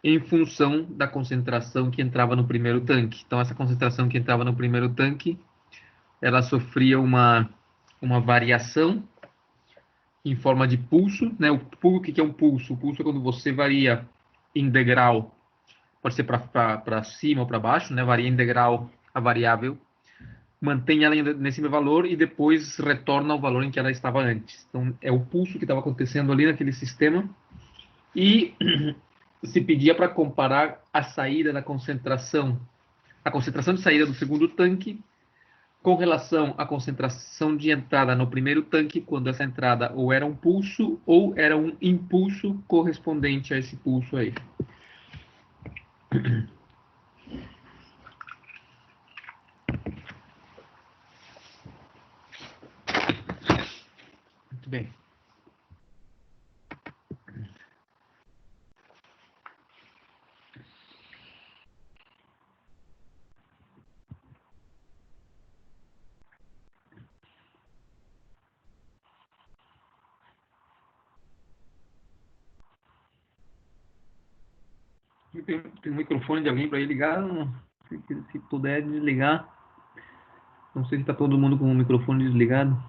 em função da concentração que entrava no primeiro tanque. Então, essa concentração que entrava no primeiro tanque, ela sofria uma variação em forma de pulso, né? O que é um pulso? O pulso é quando você varia em degrau, pode ser para cima ou para baixo, né? Varia em degrau a variável, mantém ela nesse mesmo valor e depois retorna ao valor em que ela estava antes. Então, é o pulso que estava acontecendo ali naquele sistema. E se pedia para comparar a saída da concentração, a concentração de saída do segundo tanque com relação à concentração de entrada no primeiro tanque, quando essa entrada ou era um pulso ou era um impulso correspondente a esse pulso aí. Muito bem. Tem um microfone de alguém para ir ligar? Se puder desligar. Não sei se está todo mundo com o microfone desligado.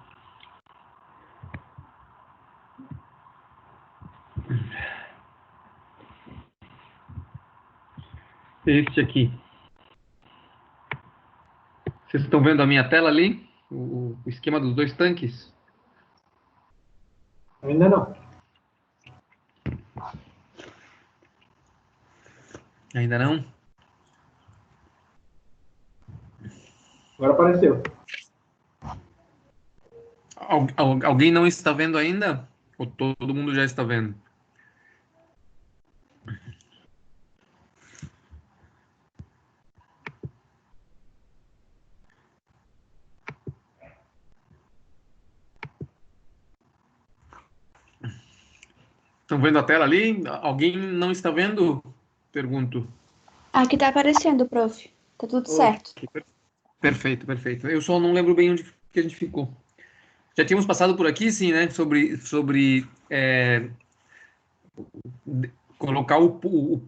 Este aqui. Vocês estão vendo a minha tela ali? O esquema dos dois tanques? Ainda não. Ainda não? Agora apareceu. Alguém não está vendo ainda? Ou todo mundo já está vendo? Estão vendo a tela ali? Alguém não está vendo? Pergunto. Aqui está aparecendo, prof. Tá tudo certo. Perfeito, perfeito. Eu só não lembro bem onde que a gente ficou. Já tínhamos passado por aqui, sim, né? Sobre colocar o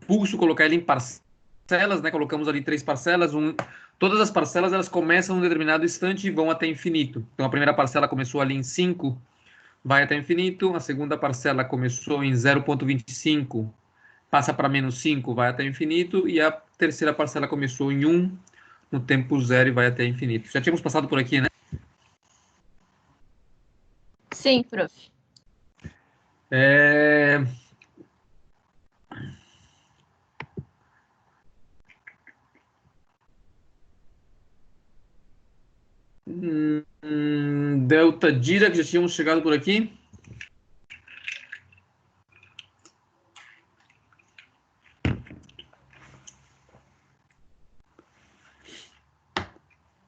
pulso, colocar ele em parcelas, né? Colocamos ali 3 parcelas. Todas as parcelas elas começam em um determinado instante e vão até infinito. Então a primeira parcela começou ali em 5, vai até infinito. A segunda parcela começou em 0,25, passa para menos 5, vai até infinito. E a terceira parcela começou em 1, no tempo 0 e vai até infinito. Já tínhamos passado por aqui, né? Sim, prof. Delta Dirac, já tínhamos chegado por aqui.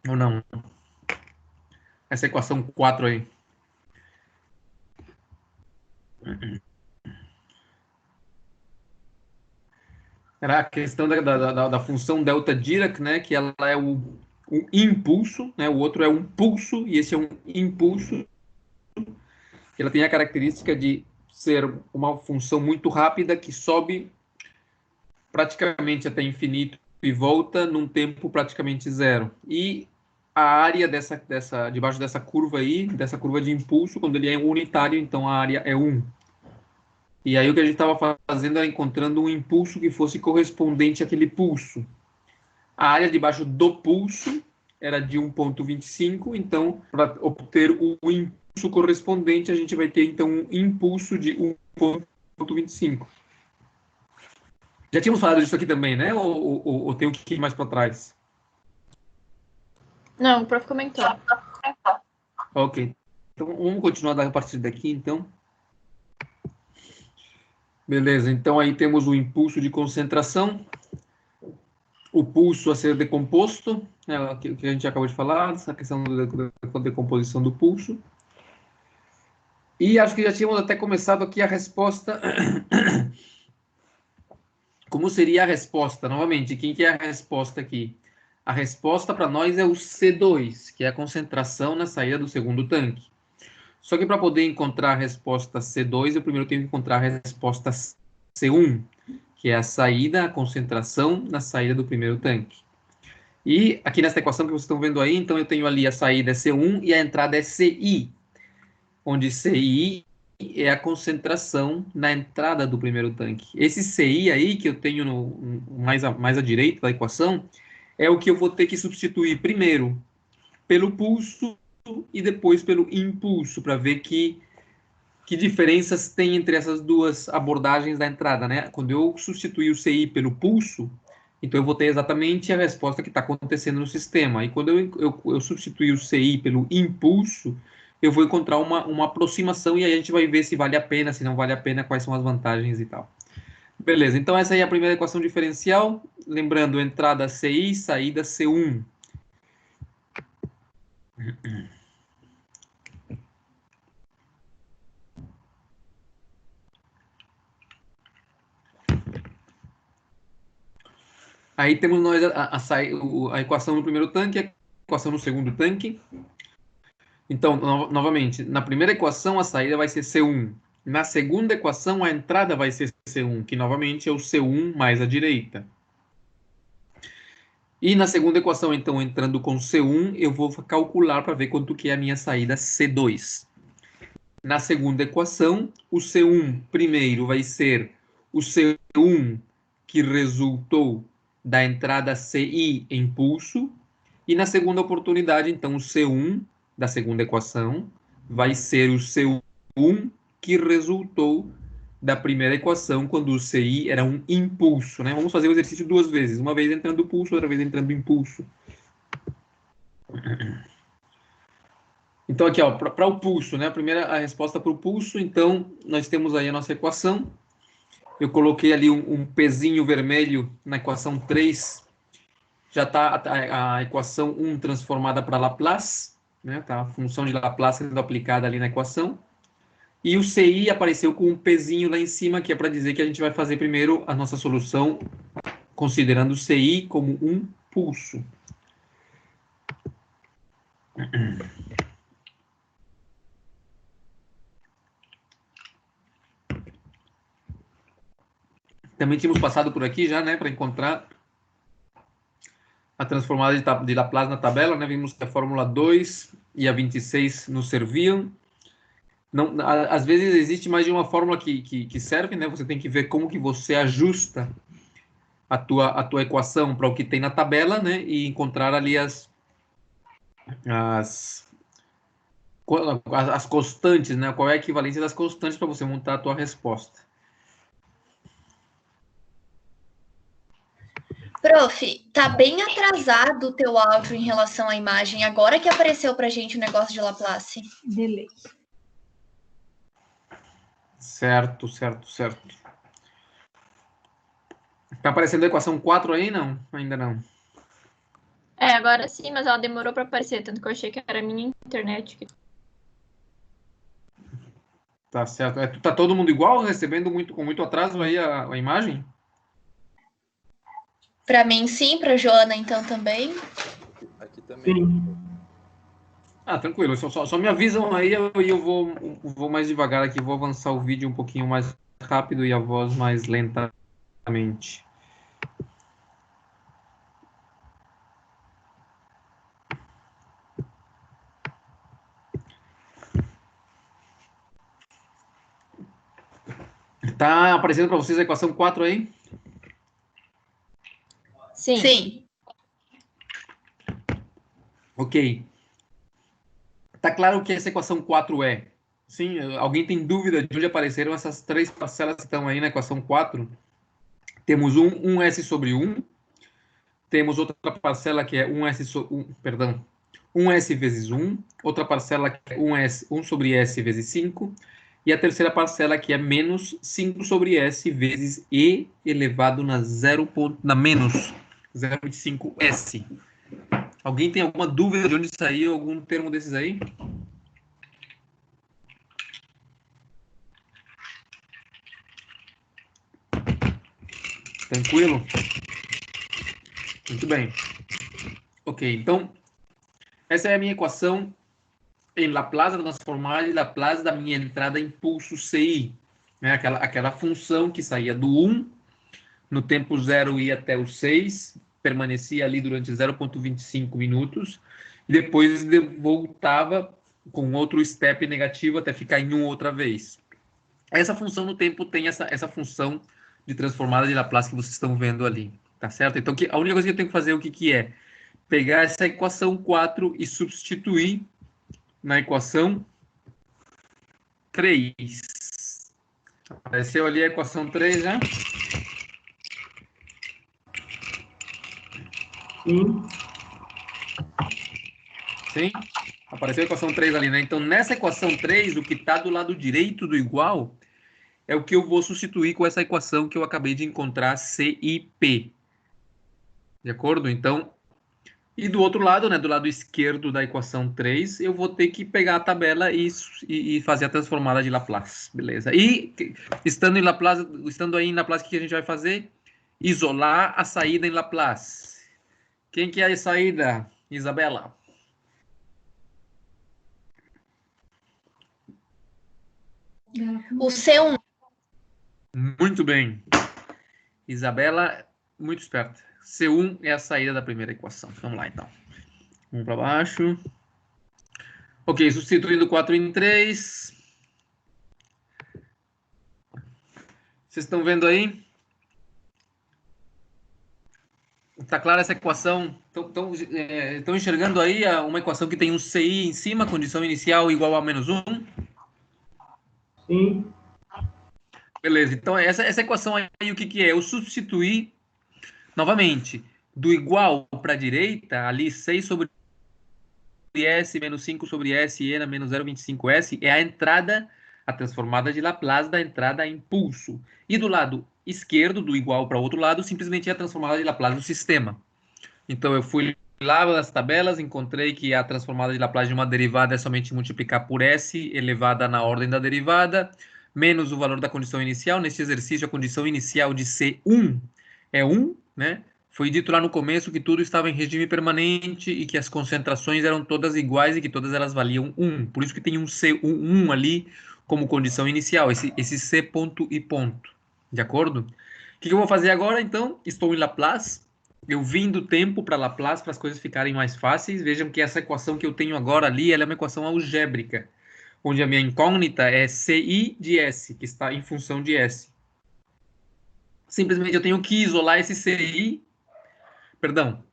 Ou não? Essa equação 4 aí. Era a questão da função delta Dirac, né? Que ela é o impulso, né? O outro é um pulso e esse é um impulso. Ela tem a característica de ser uma função muito rápida que sobe praticamente até infinito e volta num tempo praticamente zero. E a área debaixo dessa curva aí, dessa curva de impulso, quando ele é unitário, então a área é 1. E aí o que a gente estava fazendo era encontrando um impulso que fosse correspondente àquele pulso. A área debaixo do pulso era de 1,25, então para obter o impulso correspondente, a gente vai ter então um impulso de 1,25. Já tínhamos falado disso aqui também, né? Ou tem um que ir mais para trás? Não, o prof comentou. Ok. Então, vamos continuar a partir daqui, então. Beleza, então aí temos o impulso de concentração, o pulso a ser decomposto, né, que a gente acabou de falar, essa questão da decomposição do pulso. E acho que já tínhamos até começado aqui a resposta. Como seria a resposta? Novamente, quem que é a resposta aqui? A resposta para nós é o C2, que é a concentração na saída do segundo tanque. Só que para poder encontrar a resposta C2, eu primeiro tenho que encontrar a resposta C1, que é a saída, a concentração na saída do primeiro tanque. E aqui nessa equação que vocês estão vendo aí, então eu tenho ali a saída é C1 e a entrada é CI, onde CI é a concentração na entrada do primeiro tanque. Esse CI aí, que eu tenho mais à direita da equação, é o que eu vou ter que substituir primeiro pelo pulso e depois pelo impulso, para ver que diferenças tem entre essas duas abordagens da entrada, né? Quando eu substituir o CI pelo pulso, então eu vou ter exatamente a resposta que está acontecendo no sistema. E quando eu substituir o CI pelo impulso, eu vou encontrar uma aproximação e aí a gente vai ver se vale a pena, se não vale a pena, quais são as vantagens e tal. Beleza, então essa aí é a primeira equação diferencial. Lembrando, entrada CI, saída C1. Aí temos nós a equação no primeiro tanque, a equação no segundo tanque. Então, novamente, na primeira equação a saída vai ser C1. Na segunda equação a entrada vai ser C1, que novamente é o C1 mais a direita. E na segunda equação, então, entrando com C1, eu vou calcular para ver quanto que é a minha saída C2. Na segunda equação, o C1 primeiro vai ser o C1 que resultou da entrada CI em pulso, e na segunda oportunidade, então, o C1 da segunda equação vai ser o C1 que resultou da primeira equação, quando o CI era um impulso, né? Vamos fazer o exercício duas vezes, uma vez entrando pulso, outra vez entrando impulso. Então, aqui, ó, para o pulso, né? A resposta para o pulso, então, nós temos aí a nossa equação. Eu coloquei ali um pezinho vermelho na equação 3. Já está a equação 1 transformada para Laplace, né? Tá a função de Laplace sendo aplicada ali na equação. E o CI apareceu com um pezinho lá em cima, que é para dizer que a gente vai fazer primeiro a nossa solução considerando o CI como um pulso. Também tínhamos passado por aqui já, né, para encontrar a transformada de Laplace na tabela, né? Vimos que a fórmula 2 e a 26 nos serviam. Não, às vezes existe mais de uma fórmula que serve, né? Você tem que ver como que você ajusta a tua equação para o que tem na tabela, né? E encontrar ali as constantes, né? Qual é a equivalência das constantes para você montar a tua resposta. Prof, tá bem atrasado o teu áudio em relação à imagem, agora que apareceu pra gente o negócio de Laplace. Delay. Certo. Tá aparecendo a equação 4 aí? Não, ainda não. É, agora sim, mas ela demorou para aparecer, tanto que eu achei que era a minha internet. Tá certo. Tá todo mundo igual, recebendo com muito atraso aí a imagem? Para mim, sim, para Joana, então também. Aqui também. Sim. Ah, tranquilo. Só me avisam aí e eu vou mais devagar aqui. Vou avançar o vídeo um pouquinho mais rápido e a voz mais lentamente. Tá aparecendo para vocês a equação 4 aí? Sim. Ok. Tá claro o que essa equação 4 é? Sim, alguém tem dúvida de onde apareceram essas três parcelas que estão aí na equação 4? Temos um S sobre 1. Temos outra parcela que é 1S vezes 1. Outra parcela que é 1 sobre S vezes 5. E a terceira parcela que é menos 5 sobre S vezes E elevado na menos 0,5S. Alguém tem alguma dúvida de onde saiu algum termo desses aí? Tranquilo? Muito bem. Ok, então, essa é a minha equação em Laplace transformada e Laplace da minha entrada em pulso CI. Né? Aquela função que saía do 1 no tempo 0 ia até o 6, permanecia ali durante 0,25 minutos, e depois voltava com outro step negativo até ficar em 1 outra vez. Essa função no tempo tem essa função de transformada de Laplace que vocês estão vendo ali, tá certo? Então, a única coisa que eu tenho que fazer, o que é? Pegar essa equação 4 e substituir na equação 3. Apareceu ali a equação 3, já? Sim. Sim? Apareceu a equação 3 ali, né? Então, nessa equação 3, o que está do lado direito do igual é o que eu vou substituir com essa equação que eu acabei de encontrar, C e P. De acordo? Então, e do outro lado, né, do lado esquerdo da equação 3, eu vou ter que pegar a tabela e fazer a transformada de Laplace. Beleza? E, estando aí em Laplace, o que a gente vai fazer? Isolar a saída em Laplace. Quem que é a saída, Isabela? O C1. Muito bem. Isabela, muito esperta. C1 é a saída da primeira equação. Vamos lá, então. Vamos para baixo. Ok, substituindo 4 em 3. Vocês estão vendo aí? Está clara essa equação? Estão enxergando aí uma equação que tem um CI em cima, condição inicial igual a menos 1? Sim. Beleza, então essa equação aí, o que é? Eu substituir, novamente, do igual para a direita, ali 6 sobre S menos 5 sobre S e menos 0,25S, é a entrada, a transformada de Laplace da entrada a impulso. E do lado esquerdo, do igual para o outro lado, simplesmente é a transformada de Laplace do sistema. Então, eu fui lá nas tabelas, encontrei que a transformada de Laplace de uma derivada é somente multiplicar por S elevada na ordem da derivada, menos o valor da condição inicial. Neste exercício, a condição inicial de C1 é 1, né? Foi dito lá no começo que tudo estava em regime permanente e que as concentrações eram todas iguais e que todas elas valiam 1. Por isso que tem um C1 ali como condição inicial, esse C ponto e ponto. De acordo? O que eu vou fazer agora, então? Estou em Laplace. Eu vim do tempo para Laplace para as coisas ficarem mais fáceis. Vejam que essa equação que eu tenho agora ali, ela é uma equação algébrica, onde a minha incógnita é CI de S, que está em função de S. Simplesmente eu tenho que isolar esse CI, perdão,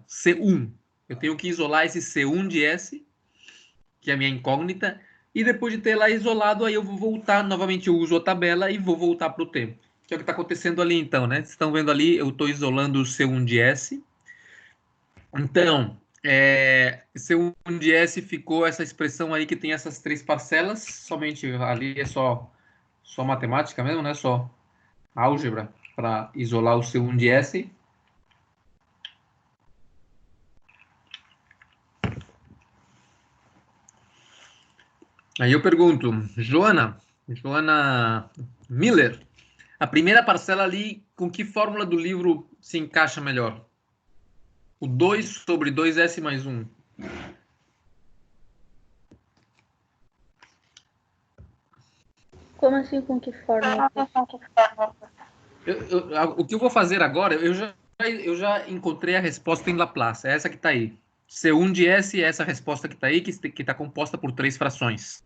C1. Eu tenho que isolar esse C1 de S, que é a minha incógnita, e depois de ter lá isolado, aí eu vou voltar, novamente eu uso a tabela e vou voltar para o tempo. Que é o que está acontecendo ali, então, né? Vocês estão vendo ali, eu estou isolando o C1 de S. Então, C1 de S ficou essa expressão aí que tem essas 3 parcelas. Somente ali é só matemática mesmo, né? Só álgebra para isolar o C1 de S. Aí eu pergunto, Joana Miller, a primeira parcela ali, com que fórmula do livro se encaixa melhor? O 2 sobre 2S mais 1. Como assim, com que forma? O que eu vou fazer agora, eu já encontrei a resposta em Laplace. É essa que está aí. C1 de S é essa resposta que está aí, que está composta por 3 frações.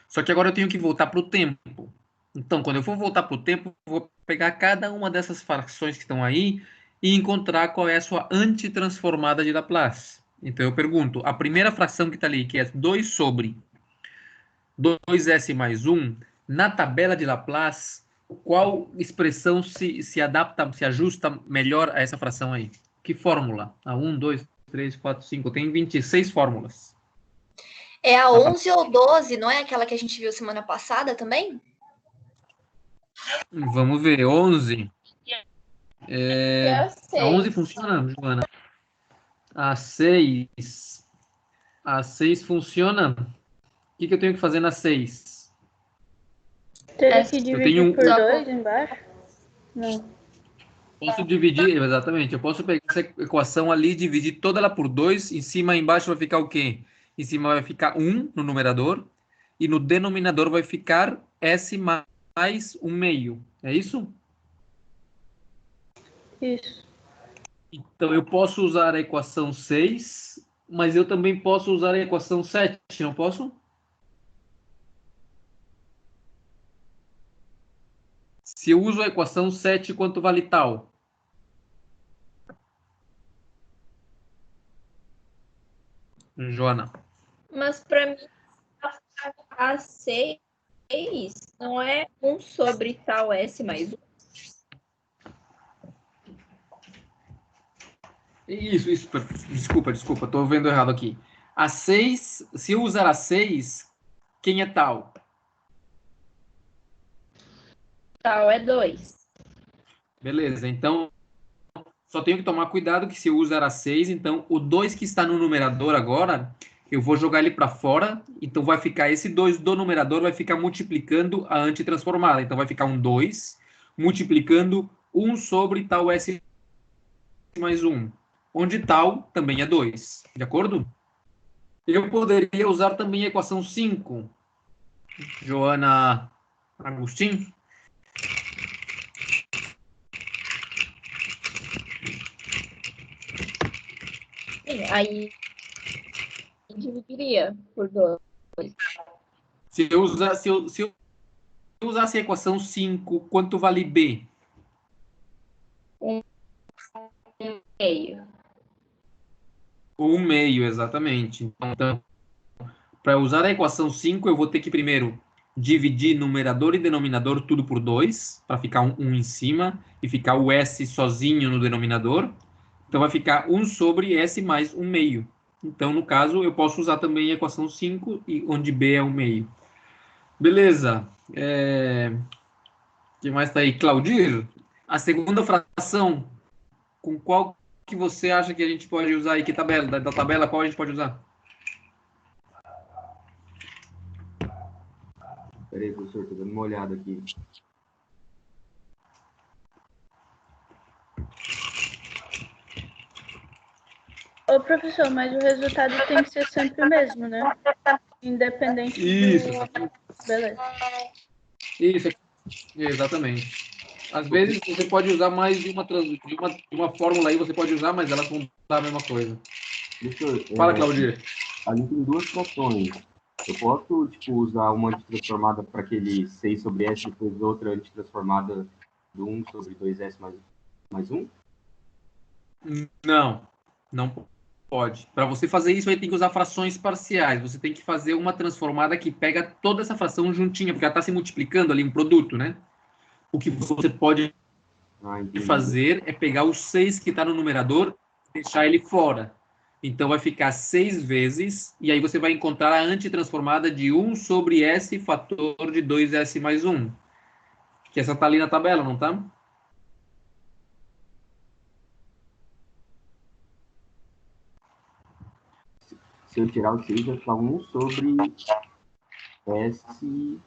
Só que agora eu tenho que voltar para o tempo. Então, quando eu for voltar para o tempo, eu vou pegar cada uma dessas frações que estão aí e encontrar qual é a sua antitransformada de Laplace. Então, eu pergunto, a primeira fração que está ali, que é 2 sobre 2S mais 1, na tabela de Laplace, qual expressão se adapta, se ajusta melhor a essa fração aí? Que fórmula? A 1, 2, 3, 4, 5. Tem 26 fórmulas. É a 11 ou 12, não é aquela que a gente viu semana passada também? Vamos ver, 11. A 11 6. funciona, Joana? A 6 funciona? O que eu tenho que fazer na 6? Teria que dividir por 2 embaixo? Não. Posso dividir, exatamente. Eu posso pegar essa equação ali, dividir toda ela por 2. Em cima e embaixo vai ficar o quê? Em cima vai ficar 1 no numerador. E no denominador vai ficar S mais 1 meio. É isso? Isso. Então, eu posso usar a equação 6, mas eu também posso usar a equação 7, não posso? Se eu uso a equação 7, quanto vale tal? Joana. Mas para mim, a 6 não é 1 sobre tal S mais 1. Isso. Desculpa, estou vendo errado aqui. A 6, se eu usar a 6, quem é tal? Tal é 2. Beleza, então só tenho que tomar cuidado que se eu usar a 6, então o 2 que está no numerador agora, eu vou jogar ele para fora, então vai ficar esse 2 do numerador, vai ficar multiplicando a antitransformada. Então vai ficar um 2 multiplicando 1 sobre tal S mais 1, onde tal também é 2, de acordo? Eu poderia usar também a equação 5, Joana Agostinho. Aí dividiria por 2. Se eu usasse a equação 5, quanto vale B? 1,5. Um meio, exatamente. Então, para usar a equação 5, eu vou ter que primeiro dividir numerador e denominador tudo por 2, para ficar um em cima, e ficar o S sozinho no denominador. Então, vai ficar 1 sobre S mais 1 meio. Então, no caso, eu posso usar também a equação 5, onde B é 1 meio. Beleza. Quem mais está aí? Claudir, a segunda fração, com qual que você acha que a gente pode usar aí? Que tabela? Da tabela, qual a gente pode usar? Peraí, professor, tô dando uma olhada aqui. Ô, professor, mas o resultado tem que ser sempre o mesmo, né? Independente Isso, do... Beleza. isso, exatamente. Às vezes você pode usar mais de uma fórmula aí, você pode usar, mas elas vão dar a mesma coisa. Professor, Fala, Claudir. ali tem duas frações. Eu posso, tipo, usar uma antitransformada para aquele 6 sobre S e depois outra antitransformada do 1 sobre 2S mais 1? Não pode. Para você fazer isso, aí tem que usar frações parciais. Você tem que fazer uma transformada que pega toda essa fração juntinha, porque ela está se multiplicando ali, um produto, né? O que você pode fazer é pegar o 6 que está no numerador e deixar ele fora. Então, vai ficar 6 vezes, e aí você vai encontrar a antitransformada de 1 sobre S fator de 2S mais 1. Que essa está ali na tabela, não está? Se eu tirar o 6, vai ficar 1 sobre S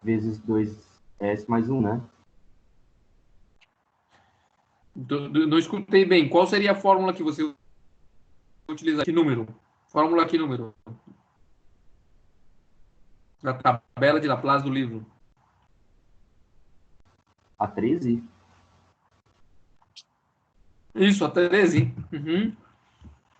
vezes 2S mais 1, né? Não escutei bem. Qual seria a fórmula que você utiliza? Que número? Fórmula que número? Na tabela de Laplace do livro. A 13? Isso, a 13. Uhum.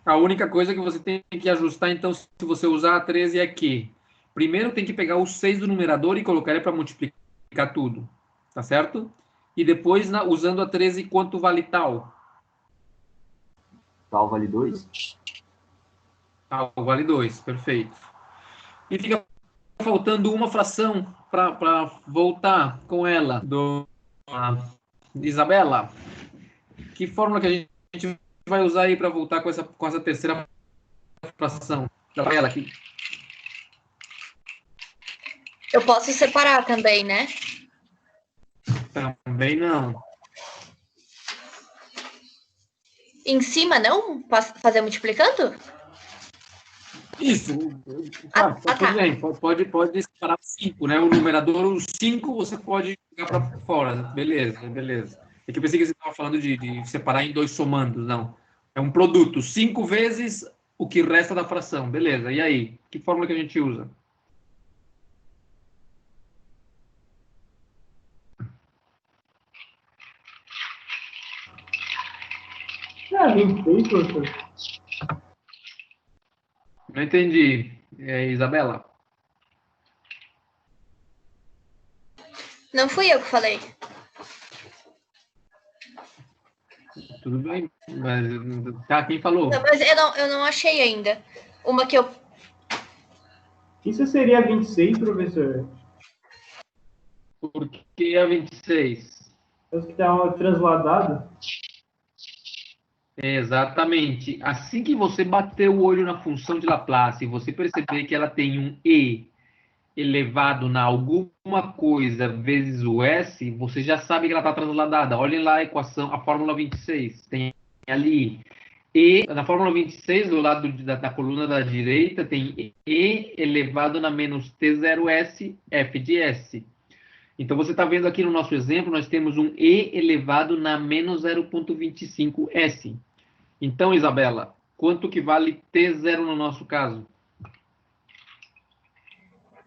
A única coisa que você tem que ajustar, então, se você usar a 13 é que primeiro tem que pegar o 6 do numerador e colocar ele para multiplicar tudo. Tá certo? E depois, usando a 13, quanto vale tal? Tal vale 2? Tal vale 2, perfeito. E fica faltando uma fração para voltar com ela, Isabela. Que fórmula que a gente vai usar aí para voltar com essa terceira fração? Isabela, aqui. Eu posso separar também, né? Também não. Em cima, não? Posso fazer multiplicando? Isso. Tudo bem. Pode separar 5, né? O numerador, o 5, você pode jogar para fora. Beleza. É que eu pensei que você estava falando de separar em 2 somandos. Não. É um produto. 5 vezes o que resta da fração. Beleza. E aí? Que fórmula que a gente usa? seria 26, professor? Não entendi. Isabela? Não fui eu que falei. Tudo bem, mas tá, quem falou? Não, mas eu não achei ainda. Uma que eu... Isso seria 26, professor? Por que a 26? Os que estão transladados? Exatamente. Assim que você bater o olho na função de Laplace e você perceber que ela tem um e elevado na alguma coisa vezes o s, você já sabe que ela está transladada. Olhem lá a equação, a fórmula 26. Tem ali e, na fórmula 26, do lado da coluna da direita, tem e elevado na menos t0s f de s. Então, você está vendo aqui no nosso exemplo, nós temos um e elevado na menos 0,25s. Então, Isabela, quanto que vale t0 no nosso caso?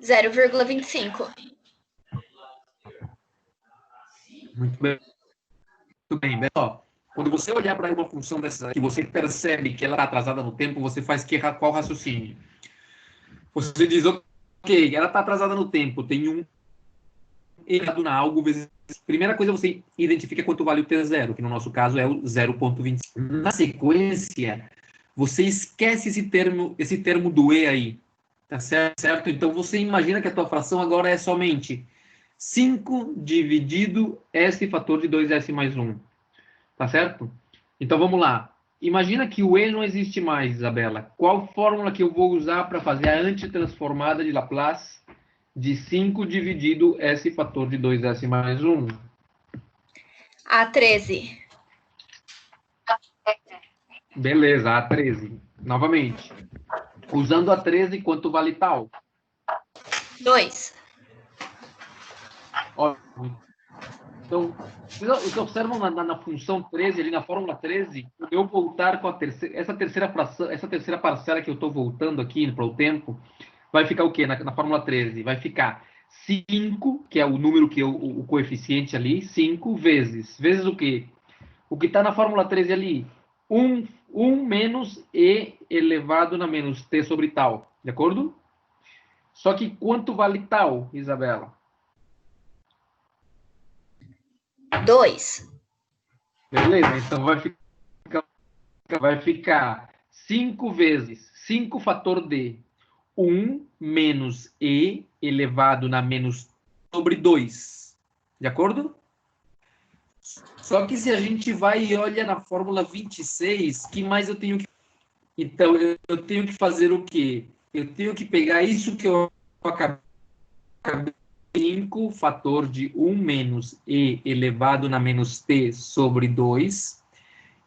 0,25. Muito bem. Muito bem. Ó, quando você olhar para uma função dessa que você percebe que ela está atrasada no tempo, você faz qual raciocínio? Você diz, ok, ela está atrasada no tempo, tem um errado na algo vezes... Primeira coisa, você identifica quanto vale o t0, que no nosso caso é o 0,25. Na sequência, você esquece esse termo do e aí. Tá certo? Então, você imagina que a tua fração agora é somente 5 dividido s fator de 2s mais 1. Tá certo? Então, vamos lá. Imagina que o e não existe mais, Isabela. Qual fórmula que eu vou usar para fazer a antitransformada de Laplace de 5 dividido s fator de 2s mais 1? A13. Beleza, A13. Novamente. Usando A13, quanto vale tal? 2. Então, vocês observam na função 13, ali na fórmula 13, eu voltar com essa terceira parcela que eu estou voltando aqui para o tempo, vai ficar o quê na fórmula 13? Vai ficar 5, que é o número que o coeficiente ali, 5 vezes o quê? O que está na fórmula 13 ali? 1 menos e elevado na menos t sobre tal, de acordo? Só que quanto vale tal, Isabela? 2. Beleza, então vai ficar 5 vezes 5 fator d, 1 menos e elevado na menos sobre 2. De acordo? Só que se a gente vai e olha na fórmula 26, que mais eu tenho que... Então, eu tenho que fazer o quê? Eu tenho que pegar isso que eu acabei 5 fator de 1 menos e elevado na menos t sobre 2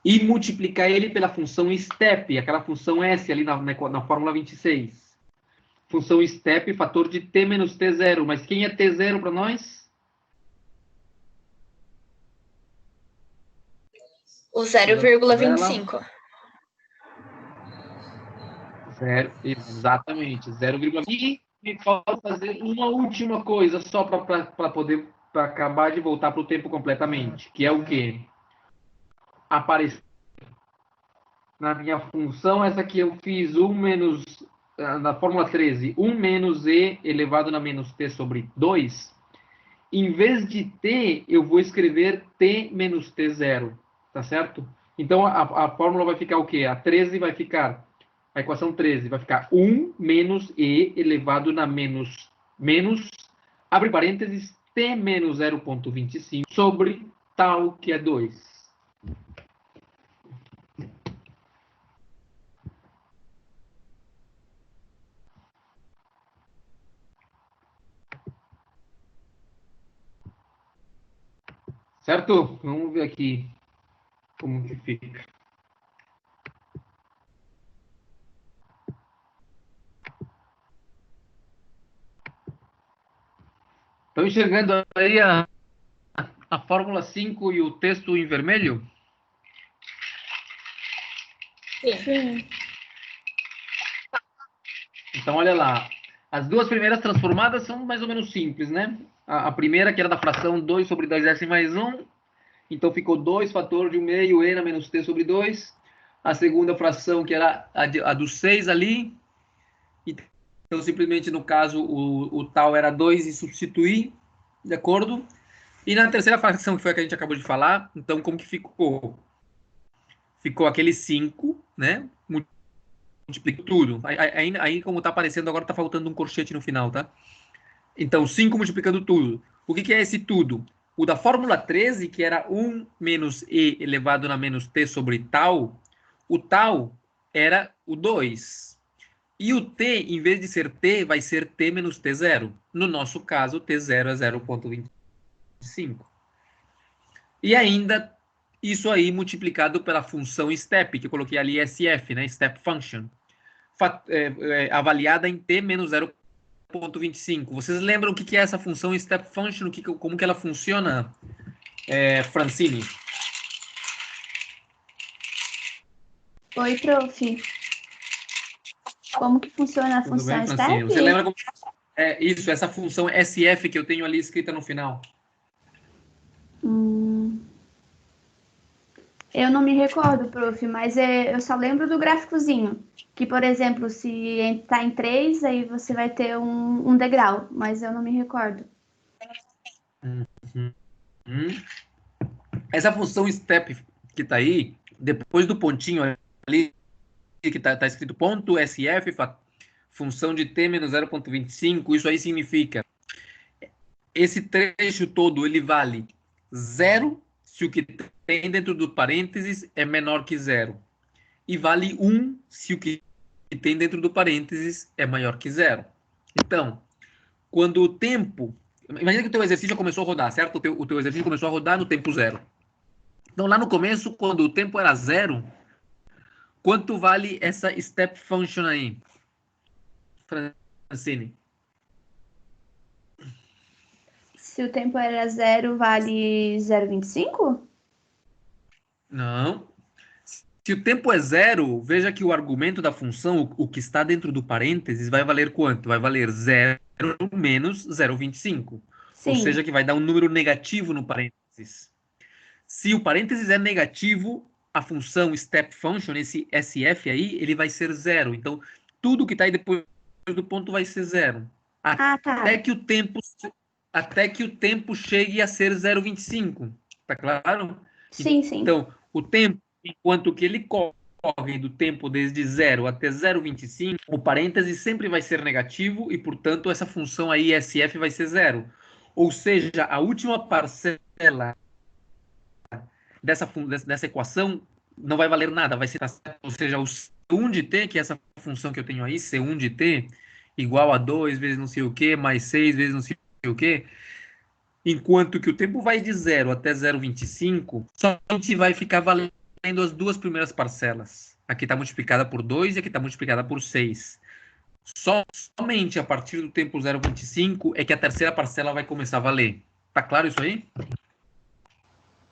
e multiplicar ele pela função step, aquela função s ali na fórmula 26. Função step, fator de t menos t0. Mas quem é t0 para nós? O 0,25. Exatamente, 0,25. E me falta fazer uma última coisa só para poder acabar de voltar para o tempo completamente, que é o quê? Aparecer na minha função, essa que eu fiz 1 menos, na fórmula 13, 1 menos e elevado na menos t sobre 2, em vez de t, eu vou escrever t menos t0, tá certo? Então, a fórmula vai ficar o quê? A equação 13 vai ficar 1 menos e elevado na menos, abre parênteses, t menos 0,25 sobre tal, que é 2. Certo? Vamos ver aqui como que fica. Estão enxergando aí a fórmula 5 e o texto em vermelho? Sim. Então, olha lá. As duas primeiras transformadas são mais ou menos simples, né? A primeira, que era da fração 2 sobre 2s mais 1. Então, ficou 2 fator de 1 meio e na menos t sobre 2. a segunda fração, que era a do 6 ali. Então, simplesmente, no caso, o tal era 2 e substituir, de acordo? E na terceira fração, que foi a que a gente acabou de falar, então, como que ficou? Ficou aquele 5, né? Multiplica tudo. Aí, como tá aparecendo, agora tá faltando um corchete no final, tá? Então, 5 multiplicando tudo. O que é esse tudo? O da fórmula 13, que era 1 menos e elevado na menos t sobre tal, o tal era o 2. E o t, em vez de ser t, vai ser t menos t0. No nosso caso, t0 é 0,25. E ainda, isso aí multiplicado pela função step, que eu coloquei ali SF, né? Step function. Avaliada em t menos 0,25. Vocês lembram o que é essa função step function? Como que ela funciona, Francine? Oi, prof. Como que funciona a Tudo função bem, Francine? step? Você lembra como isso, essa função SF que eu tenho ali escrita no final? Eu não me recordo, prof, mas eu só lembro do gráficozinho. Que, por exemplo, se está em 3, aí você vai ter um degrau, mas eu não me recordo. Essa função step que está aí, depois do pontinho ali, que tá escrito ponto SF, função de t menos 0,25, isso aí significa esse trecho todo, ele vale 0 se o que tem dentro do parênteses é menor que 0. E vale 1 se o que tem dentro do parênteses é maior que 0. Então, quando o tempo... Imagina que o teu exercício já começou a rodar, certo? O teu exercício começou a rodar no tempo 0. Então, lá no começo, quando o tempo era 0, quanto vale essa step function aí, Francine? Se o tempo era 0, vale 0,25? Não. Se o tempo é 0, veja que o argumento da função, o que está dentro do parênteses, vai valer quanto? Vai valer 0 menos 0,25. Ou seja, que vai dar um número negativo no parênteses. Se o parênteses é negativo, a função step function, esse SF aí, ele vai ser 0. Então, tudo que está aí depois do ponto vai ser 0. Até que o tempo chegue a ser 0,25. Tá claro? Sim, sim. Então, o tempo, enquanto que ele corre do tempo desde 0 até 0,25, o parêntese sempre vai ser negativo e, portanto, essa função aí, SF, vai ser 0. Ou seja, a última parcela dessa equação não vai valer nada, vai ser, ou seja, o C1 de t, que é essa função que eu tenho aí, C1 de t, igual a 2 vezes não sei o que, mais 6 vezes não sei o que, enquanto que o tempo vai de 0 até 0,25, somente vai ficar valendo as duas primeiras parcelas. Aqui está multiplicada por 2 e aqui está multiplicada por 6. Somente a partir do tempo 0,25 é que a terceira parcela vai começar a valer. Tá claro isso aí?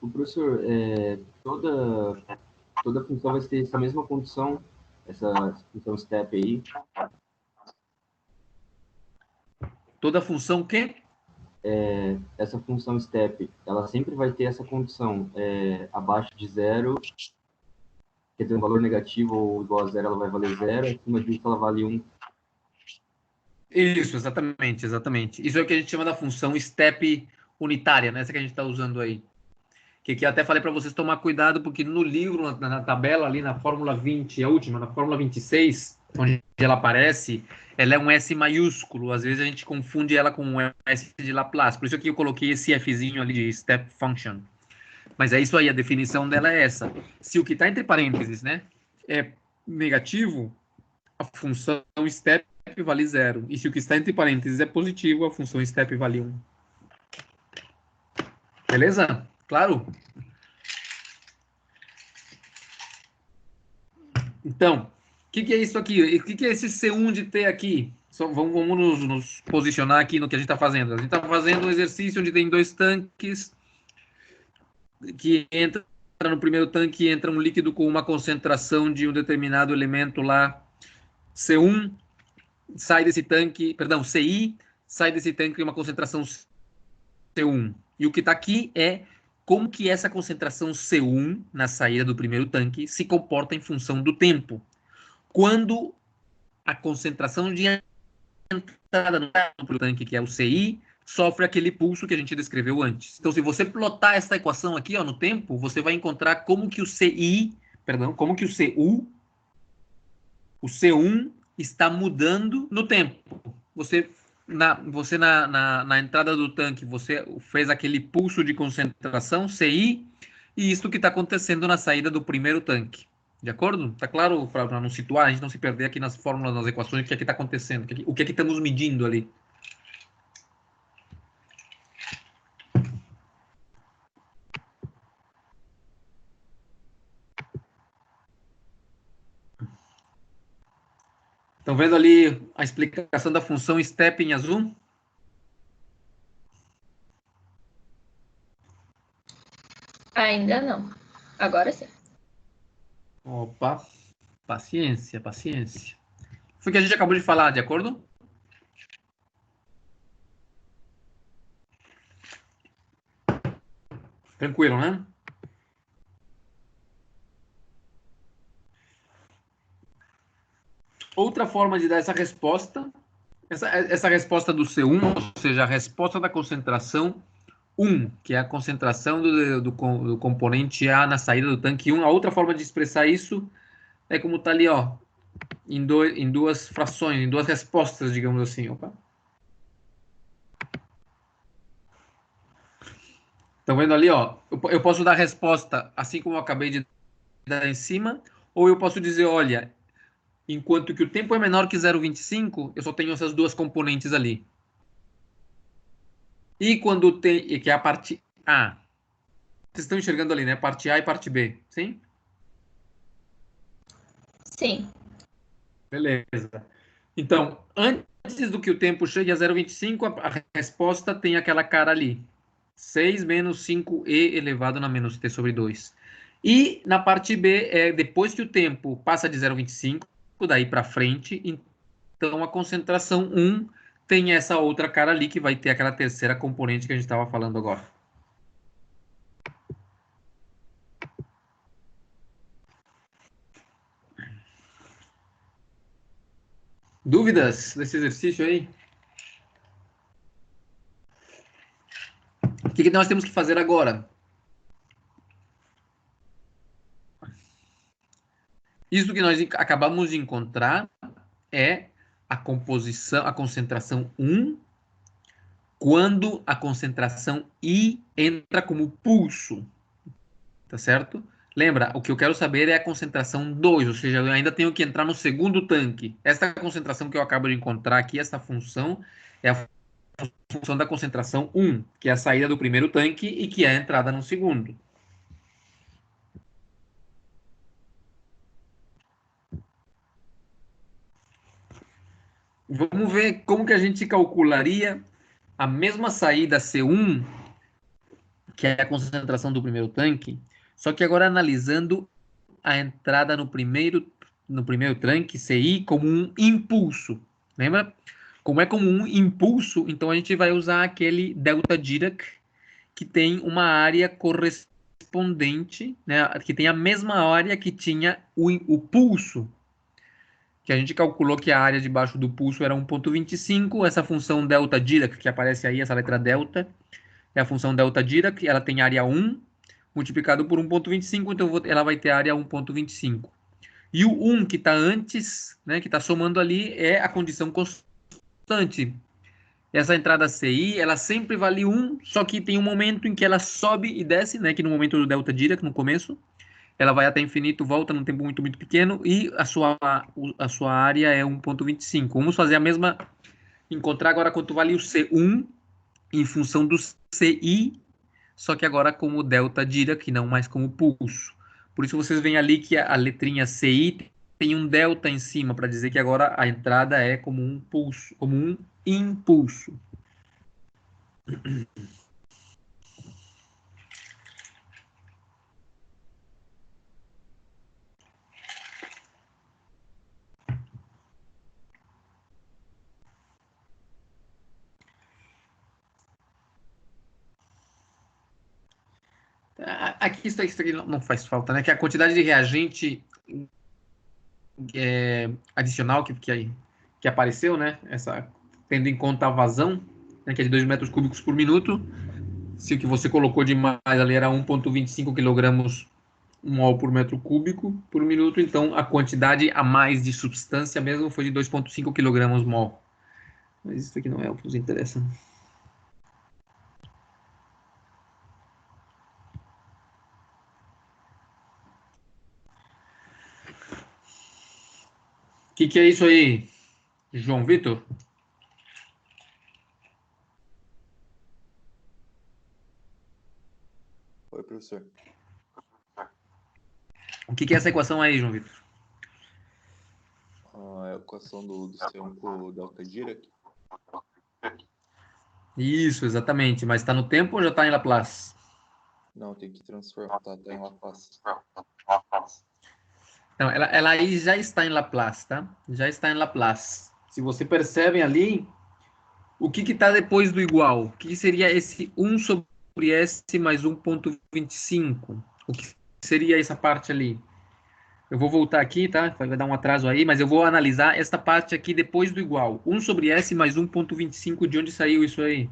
O professor, toda função vai ter essa mesma condição, essa função step aí? Toda função que? Essa função step, ela sempre vai ter essa condição, abaixo de 0, quer dizer, um valor negativo ou igual a 0, ela vai valer 0, acima disso ela vale 1. Isso, exatamente. Isso é o que a gente chama da função step unitária, né? Essa que a gente está usando aí. Que eu até falei para vocês tomar cuidado, porque no livro, na tabela ali, na fórmula 20, a última, na fórmula 26, onde ela aparece, ela é um S maiúsculo. Às vezes a gente confunde ela com um S de Laplace. Por isso que eu coloquei esse Fzinho ali de step function. Mas é isso aí, a definição dela é essa. Se o que está entre parênteses, né, é negativo, a função step vale 0. E se o que está entre parênteses é positivo, a função step vale 1. Beleza? Claro? Então, o que é isso aqui? O que é esse C1 de T aqui? Vamos nos posicionar aqui no que a gente está fazendo. A gente está fazendo um exercício onde tem dois tanques, que entra no primeiro tanque, entra um líquido com uma concentração de um determinado elemento lá, C1, sai desse tanque, perdão, CI, sai desse tanque uma concentração C1. E o que está aqui é como que essa concentração C1 na saída do primeiro tanque se comporta em função do tempo. Quando a concentração de entrada no tanque, que é o CI, sofre aquele pulso que a gente descreveu antes. Então, se você plotar essa equação aqui, ó, no tempo, você vai encontrar como que o como que o CU, o C1 está mudando no tempo. Você na entrada do tanque, você fez aquele pulso de concentração, CI, e isso que está acontecendo na saída do primeiro tanque. De acordo? Tá claro? Para não situar, a gente não se perder aqui nas fórmulas, nas equações, o que é que está acontecendo, o que é que estamos medindo ali. Estão vendo ali a explicação da função step em azul? Ainda não. Agora sim. Opa, paciência, paciência. Foi o que a gente acabou de falar, de acordo? Tranquilo, né? Outra forma de dar essa resposta, essa resposta do C1, ou seja, a resposta da concentração 1, que é a concentração do componente A na saída do tanque 1. A outra forma de expressar isso é como está ali, ó, em duas frações, em duas respostas, digamos assim. Opa. Estão vendo ali, ó? Eu posso dar a resposta assim como eu acabei de dar em cima, ou eu posso dizer, olha, enquanto que o tempo é menor que 0,25, eu só tenho essas duas componentes ali. E quando tem, que é a parte A. Vocês estão enxergando ali, né? Parte A e parte B, sim? Sim. Beleza. Então, antes do que o tempo chegue a 0,25, a resposta tem aquela cara ali. 6 menos 5e elevado na menos t sobre 2. E na parte B, depois que o tempo passa de 0,25, daí para frente, então a concentração 1 tem essa outra cara ali, que vai ter aquela terceira componente que a gente estava falando agora. Dúvidas desse exercício aí? O que nós temos que fazer agora? Isso que nós acabamos de encontrar é a composição, a concentração 1, quando a concentração I entra como pulso, tá certo? Lembra, o que eu quero saber é a concentração 2, ou seja, eu ainda tenho que entrar no segundo tanque. Esta concentração que eu acabo de encontrar aqui, essa função, é a função da concentração 1, que é a saída do primeiro tanque e que é a entrada no segundo. Vamos ver como que a gente calcularia a mesma saída C1, que é a concentração do primeiro tanque, só que agora analisando a entrada no primeiro tanque, CI, como um impulso. Lembra? Como é como um impulso, então a gente vai usar aquele delta Dirac, que tem uma área correspondente, né, que tem a mesma área que tinha o pulso, que a gente calculou que a área debaixo do pulso era 1,25. Essa função delta Dirac, que aparece aí, essa letra delta, é a função delta Dirac, ela tem área 1, multiplicado por 1,25, então ela vai ter área 1,25. E o 1 que está antes, né, que está somando ali, é a condição constante. Essa entrada CI, ela sempre vale 1, só que tem um momento em que ela sobe e desce, né, que no momento do delta Dirac, no começo, ela vai até infinito, volta num tempo muito, muito pequeno, e a sua área é 1,25. Vamos fazer a mesma, encontrar agora quanto vale o C1 em função do CI, só que agora como delta Dirac, não mais como pulso. Por isso vocês veem ali que a letrinha CI tem um delta em cima, para dizer que agora a entrada é como um pulso, como um impulso. Aqui isso aqui não faz falta, né? Que a quantidade de reagente adicional que apareceu, né? Tendo em conta a vazão, né, que é de 2 metros cúbicos por minuto. Se o que você colocou de mais ali era 1,25 kg mol por metro cúbico por minuto, então a quantidade a mais de substância mesmo foi de 2,5 kg mol. Mas isso aqui não é o que nos interessa. O que é isso aí, João Vitor? Oi, professor. O que é essa equação aí, João Vitor? A equação do C1 com o delta Dirac. Isso, exatamente. Mas está no tempo ou já está em Laplace? Não, tem que transformar, tá em Laplace. Não, ela aí já está em Laplace, tá? Já está em Laplace. Se você percebem ali, o que está depois do igual? O que seria esse 1 sobre S mais 1,25? O que seria essa parte ali? Eu vou voltar aqui, tá? Vai dar um atraso aí, mas eu vou analisar esta parte aqui depois do igual. 1 sobre S mais 1,25, de onde saiu isso aí?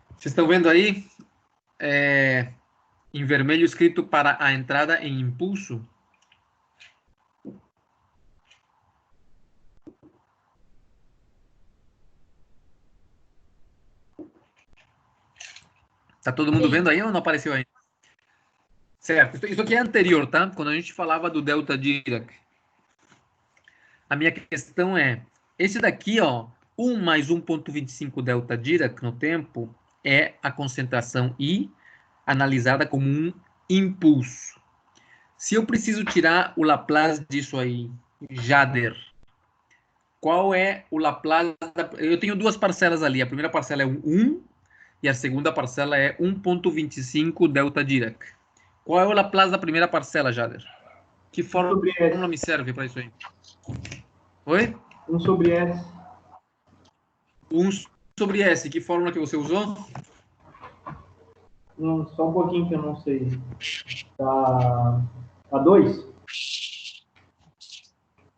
Vocês estão vendo aí? Em vermelho escrito para a entrada em impulso. Tá todo mundo vendo aí ou não apareceu ainda? Certo. Isso aqui é anterior, tá? Quando a gente falava do delta Dirac. A minha questão é, esse daqui, ó, 1 mais 1,25 delta Dirac no tempo é a concentração I analisada como um impulso. Se eu preciso tirar o Laplace disso aí, Jader, qual é o Laplace? Eu tenho duas parcelas ali. A primeira parcela é 1 e a segunda parcela é 1,25 delta Dirac. Qual é o Laplace da primeira parcela, Jader? Que fórmula me serve para isso aí? Oi? 1 sobre S. 1 sobre S. Que fórmula que você usou? Só um pouquinho que eu não sei. A 2?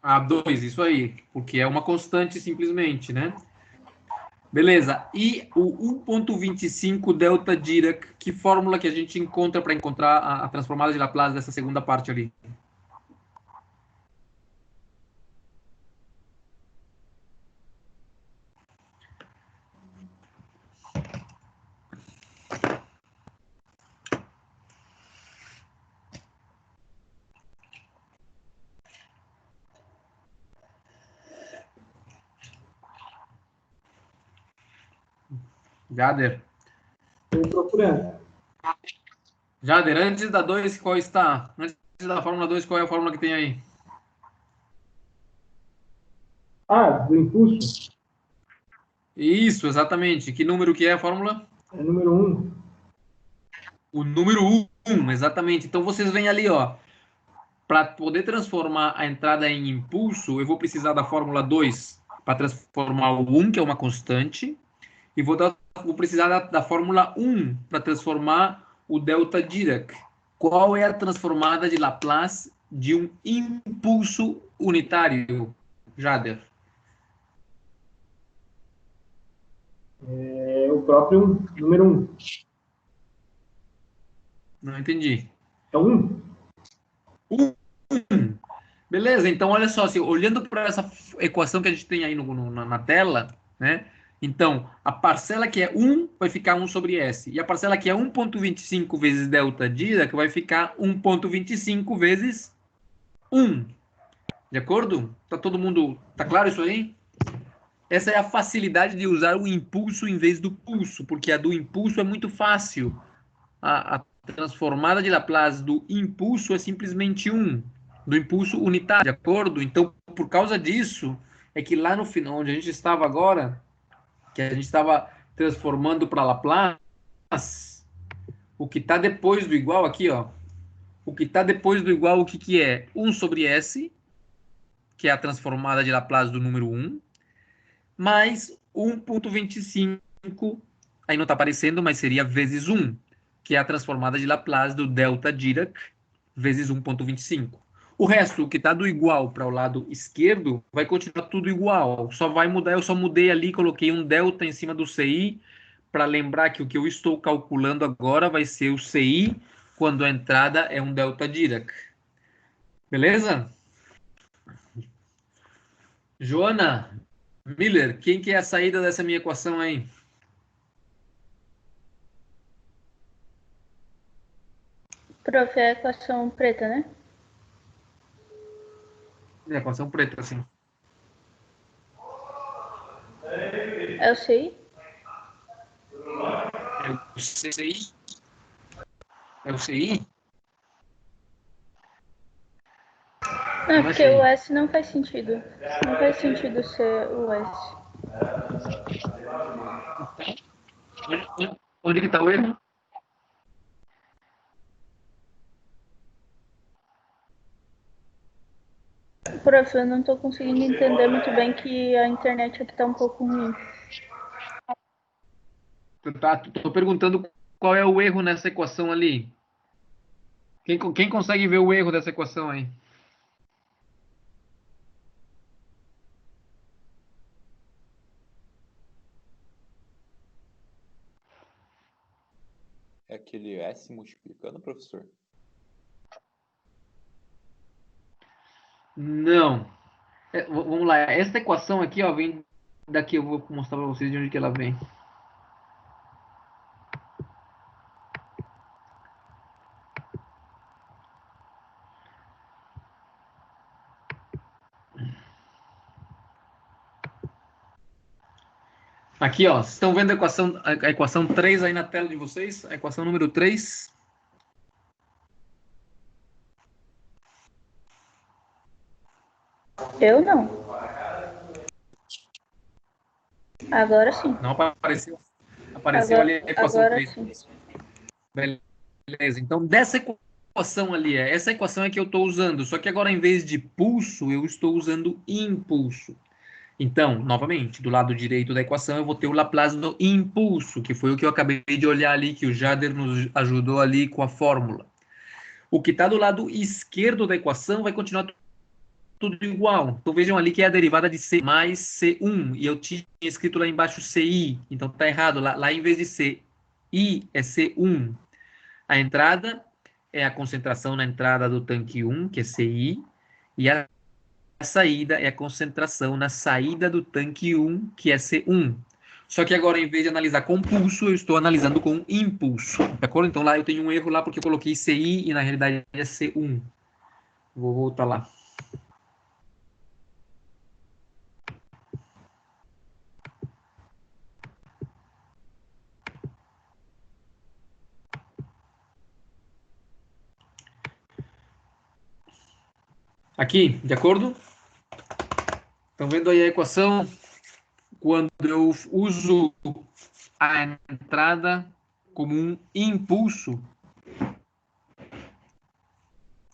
A2, isso aí. Porque é uma constante simplesmente, né? Beleza. E o 1,25 delta Dirac, que fórmula que a gente encontra para encontrar a transformada de Laplace dessa segunda parte ali? Jader. Estou procurando. Jader, antes da 2, qual está? Antes da fórmula 2, qual é a fórmula que tem aí? Do impulso? Isso, exatamente. Que número que é a fórmula? É número 1. O número 1, exatamente. Então, vocês veem ali, ó. Para poder transformar a entrada em impulso, eu vou precisar da fórmula 2 para transformar o 1, que é uma constante, e vou precisar da fórmula 1 para transformar o delta Dirac. Qual é a transformada de Laplace de um impulso unitário, Jader? É o próprio número 1. Não entendi. É 1? Beleza, então olha só, olhando para essa equação que a gente tem aí na tela, né? Então, a parcela que é 1 vai ficar 1 sobre S. E a parcela que é 1,25 vezes delta Dirac vai ficar 1,25 vezes 1. De acordo? Tá todo mundo... Tá claro isso aí? Essa é a facilidade de usar o impulso em vez do pulso, porque a do impulso é muito fácil. A transformada de Laplace do impulso é simplesmente 1. Do impulso unitário, de acordo? Então, por causa disso, é que lá no final, onde a gente estava agora, que a gente estava transformando para Laplace, o que está depois do igual aqui, ó, o que está depois do igual, o que é? 1 sobre S, que é a transformada de Laplace do número 1, mais 1,25, aí não está aparecendo, mas seria vezes 1, que é a transformada de Laplace do delta Dirac, vezes 1,25. O resto, o que está do igual para o lado esquerdo, vai continuar tudo igual. Só vai mudar, eu só mudei ali, coloquei um delta em cima do CI, para lembrar que o que eu estou calculando agora vai ser o CI, quando a entrada é um delta Dirac. Beleza? Joana, Miller, quem que é a saída dessa minha equação aí? Prof, é a equação preta, né? É a equação preta, assim. É o CI? É o CI? É o CI? Não, Não é porque CI. o S não faz sentido. Não faz sentido ser o S. Onde que está o erro? Prof, eu não tô conseguindo entender muito bem que a internet aqui tá um pouco ruim. Tô perguntando qual é o erro nessa equação ali. Quem consegue ver o erro dessa equação aí? É aquele S multiplicando, professor? Não. Vamos lá. Essa equação aqui, ó, vem daqui. Eu vou mostrar para vocês de onde que ela vem. Aqui, ó. Vocês estão vendo a equação 3 aí na tela de vocês? A equação número 3. Eu não. Agora sim. Não apareceu. Apareceu ali a equação Agora 3. sim. Beleza. Então, dessa equação ali, essa equação é que eu estou usando. Só que agora, em vez de pulso, eu estou usando impulso. Então, novamente, do lado direito da equação, eu vou ter o Laplace do impulso, que foi o que eu acabei de olhar ali, que o Jader nos ajudou ali com a fórmula. O que está do lado esquerdo da equação vai continuar tudo igual. Então, vejam ali que é a derivada de C mais C1, e eu tinha escrito lá embaixo CI, então está errado. Lá, em vez de CI, é C1. A entrada é a concentração na entrada do tanque 1, que é CI, e a saída é a concentração na saída do tanque 1, que é C1. Só que agora, em vez de analisar com pulso, eu estou analisando com impulso. De acordo? Então, lá eu tenho um erro lá porque eu coloquei CI e, na realidade, é C1. Vou voltar lá. Aqui, de acordo? Estão vendo aí a equação? Quando eu uso a entrada como um impulso.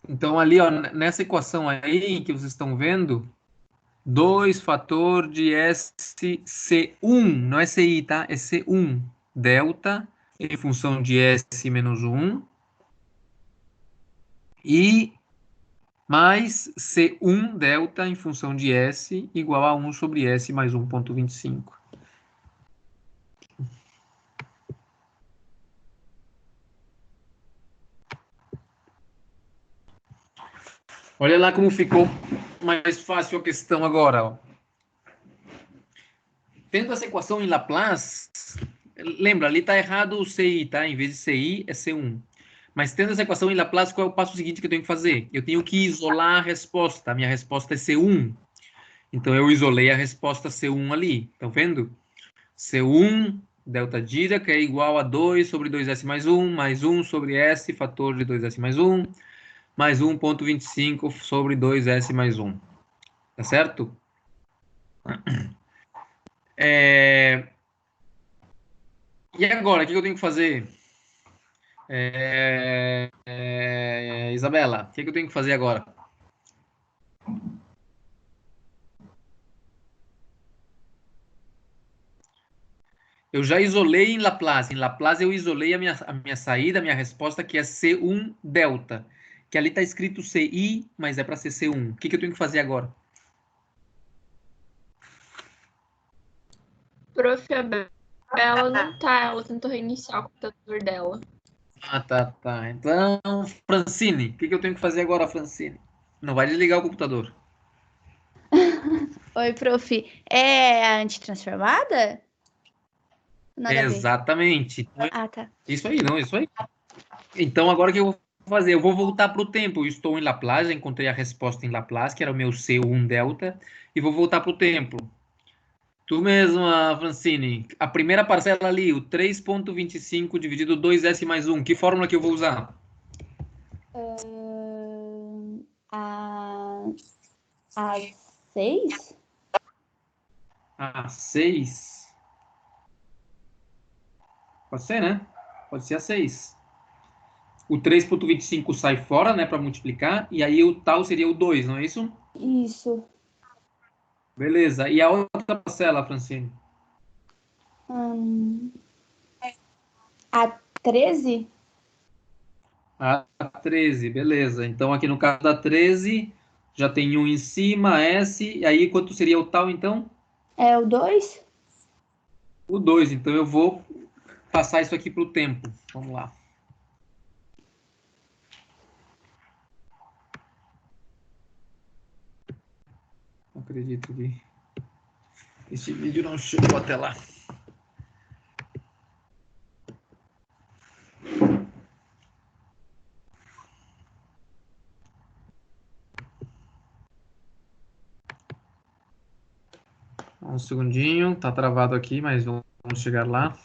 Então, ali, ó, nessa equação aí que vocês estão vendo, 2 fator de SC1, não é CI, tá? É C1, delta, em função de S menos 1, e mais C1 delta em função de S igual a 1 sobre S mais 1,25. Olha lá como ficou mais fácil a questão agora. Ó. Tendo essa equação em Laplace, lembra, ali está errado o CI, tá? Em vez de CI, é C1. Mas tendo essa equação em Laplace, qual é o passo seguinte que eu tenho que fazer? Eu tenho que isolar a resposta. A minha resposta é C1. Então, eu isolei a resposta C1 ali. Estão vendo? C1, delta Dirac, é igual a 2 sobre 2S mais 1 sobre S, fator de 2S mais 1,25 sobre 2S mais 1. Tá certo? E agora, o que eu tenho que fazer? Isabela, o que eu tenho que fazer agora? Eu já isolei em Laplace. Em Laplace eu isolei a minha saída, a minha resposta, que é C1 delta. Que ali está escrito CI, mas é para ser C1. O que eu tenho que fazer agora? Prof, a Bela não tá, ela tentou reiniciar o computador dela. Ah, tá. Então, Francine, o que eu tenho que fazer agora, Francine? Não vai desligar o computador. Oi, prof. É a antitransformada? Nada a ver. Exatamente. Ah, tá. Isso aí, não, isso aí. Então, agora o que eu vou fazer? Eu vou voltar para o tempo. Eu estou em Laplace, encontrei a resposta em Laplace, que era o meu C1 delta, e vou voltar para o tempo. Tu mesma, Francine. A primeira parcela ali, o 3,25 dividido 2s mais 1. Que fórmula que eu vou usar? A, a 6? A 6. Pode ser, né? Pode ser a 6. O 3,25 sai fora, né, para multiplicar, e aí o tal seria o 2, não é isso? Isso. Beleza. E a outra parcela, Francine? Hum, a 13? A 13, beleza. Então aqui no caso da 13, já tem um em cima, S, e aí quanto seria o tal, então? É o 2? O 2. Então eu vou passar isso aqui para o tempo. Vamos lá. Não acredito que esse vídeo não chegou até lá. Um segundinho, tá travado aqui, mas vamos chegar lá.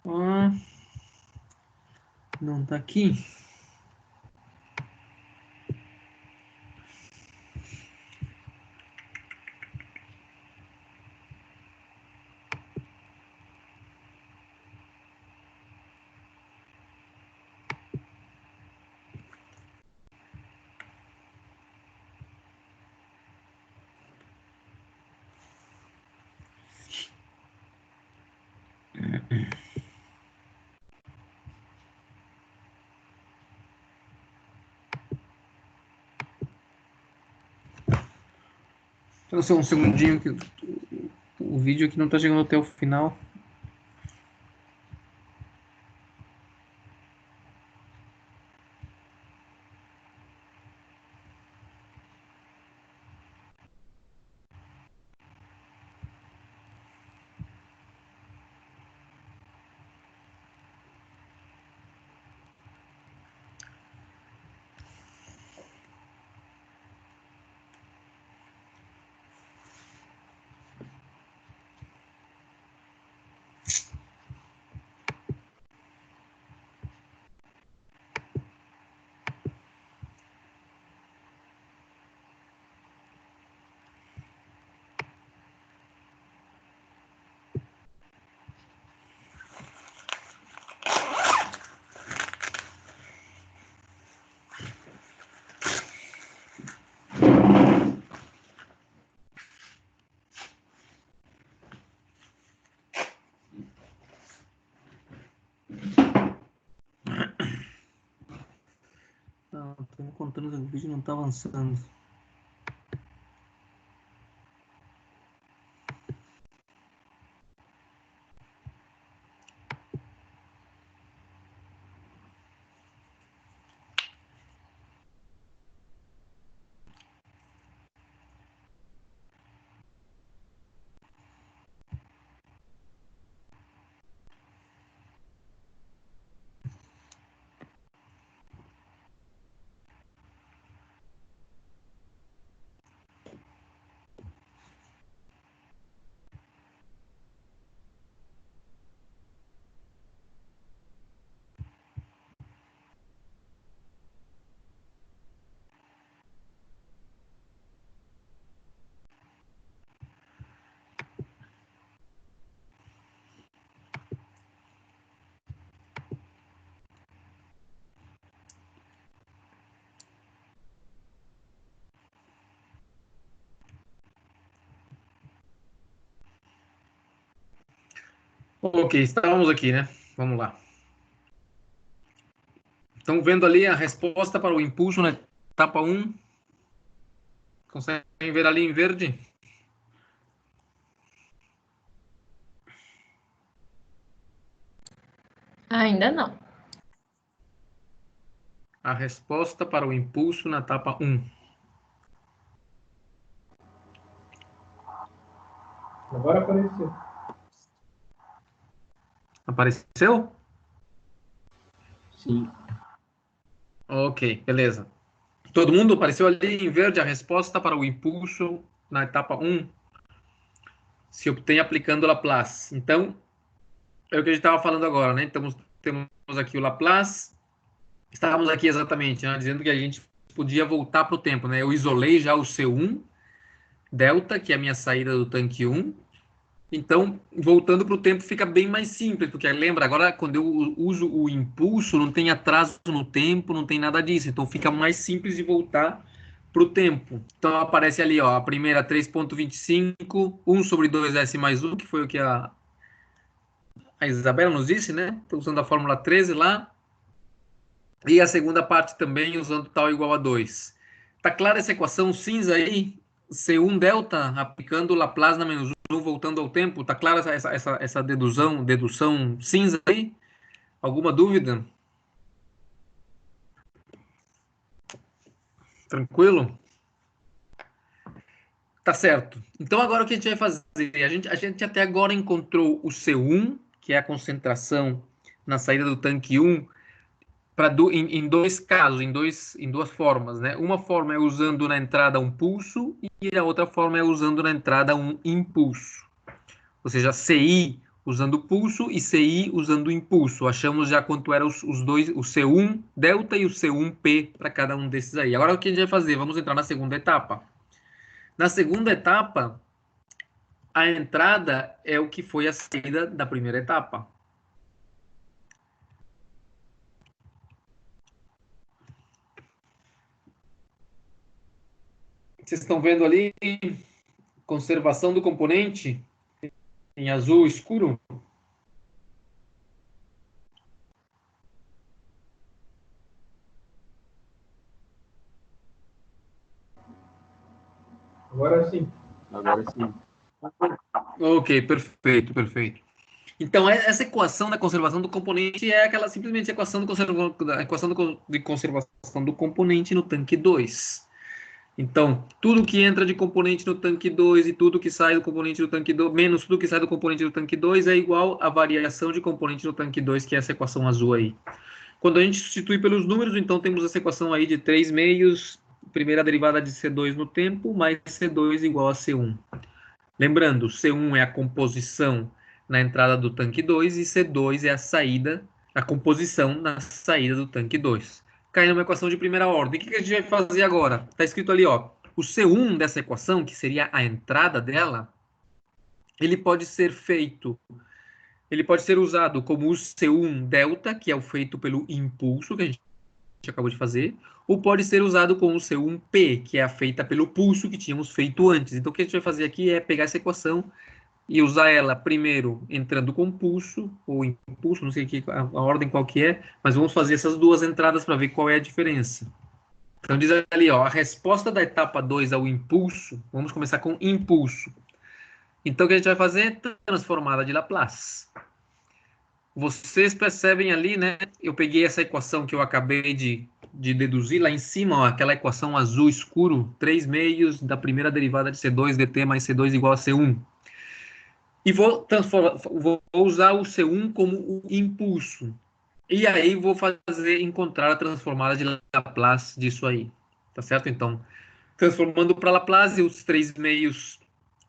Ah, não tá aqui. Só um segundinho que o vídeo aqui não está chegando até o final. Estou me contando que o vídeo não está avançando. Ok, estávamos aqui, né? Vamos lá. Estão vendo ali a resposta para o impulso na etapa 1? Conseguem ver ali em verde? Ainda não. A resposta para o impulso na etapa 1. Agora apareceu. Apareceu? Sim. Ok, beleza. Todo mundo apareceu ali em verde a resposta para o impulso na etapa 1 se obtém aplicando o Laplace. Então, é o que a gente estava falando agora, né? Então, temos aqui o Laplace. Estávamos aqui exatamente, né, dizendo que a gente podia voltar para o tempo, né? Eu isolei já o C1 delta, que é a minha saída do tanque 1. Então, voltando para o tempo fica bem mais simples, porque lembra, agora quando eu uso o impulso, não tem atraso no tempo, não tem nada disso. Então, fica mais simples de voltar para o tempo. Então, aparece ali, ó, a primeira 3,25, 1 sobre 2s mais 1, que foi o que a Isabela nos disse, né? Estou usando a fórmula 13 lá. E a segunda parte também usando tal igual a 2. Tá clara essa equação cinza aí? C1 delta, aplicando Laplace na menos 1, voltando ao tempo. Tá clara essa dedução cinza aí? Alguma dúvida? Tranquilo? Tá certo. Então agora o que a gente vai fazer? A gente até agora encontrou o C1, que é a concentração na saída do tanque 1, em dois casos, em duas formas, né? Uma forma é usando na entrada um pulso e a outra forma é usando na entrada um impulso. Ou seja, CI usando pulso e CI usando impulso. Achamos já quanto eram os dois, o C1 delta e o C1P para cada um desses aí. Agora o que a gente vai fazer? Vamos entrar na segunda etapa. Na segunda etapa, a entrada é o que foi a saída da primeira etapa. Vocês estão vendo ali conservação do componente em azul escuro? Agora sim. Agora sim. Ok, perfeito, perfeito. Então, essa equação da conservação do componente é aquela simplesmente equação, da equação de conservação do componente no tanque 2. Então, tudo que entra de componente no tanque 2 e tudo que sai do componente do tanque 2, menos tudo que sai do componente do tanque 2 é igual à variação de componente no tanque 2, que é essa equação azul aí. Quando a gente substitui pelos números, então temos essa equação aí de 3 meios, primeira derivada de C2 no tempo, mais C2 igual a C1. Lembrando, C1 é a composição na entrada do tanque 2 e C2 é a saída, a composição na saída do tanque 2. Cai numa equação de primeira ordem. O que a gente vai fazer agora? Está escrito ali, ó, o C1 dessa equação, que seria a entrada dela, ele pode ser usado como o C1 delta, que é o feito pelo impulso, que a gente acabou de fazer, ou pode ser usado com o C1P, que é a feita pelo pulso que tínhamos feito antes. Então, o que a gente vai fazer aqui é pegar essa equação e usar ela primeiro entrando com pulso, ou impulso, não sei a ordem qual que é, mas vamos fazer essas duas entradas para ver qual é a diferença. Então, diz ali, ó, a resposta da etapa 2 ao impulso, vamos começar com impulso. Então, o que a gente vai fazer? Transformada de Laplace. Vocês percebem ali, né? Eu peguei essa equação que eu acabei de deduzir lá em cima, ó, aquela equação azul escuro, 3 meios da primeira derivada de C2 dt mais C2 igual a C1. E vou usar o C1 como o impulso. E aí vou encontrar a transformada de Laplace disso aí. Tá certo? Então, transformando para Laplace, os 3 meios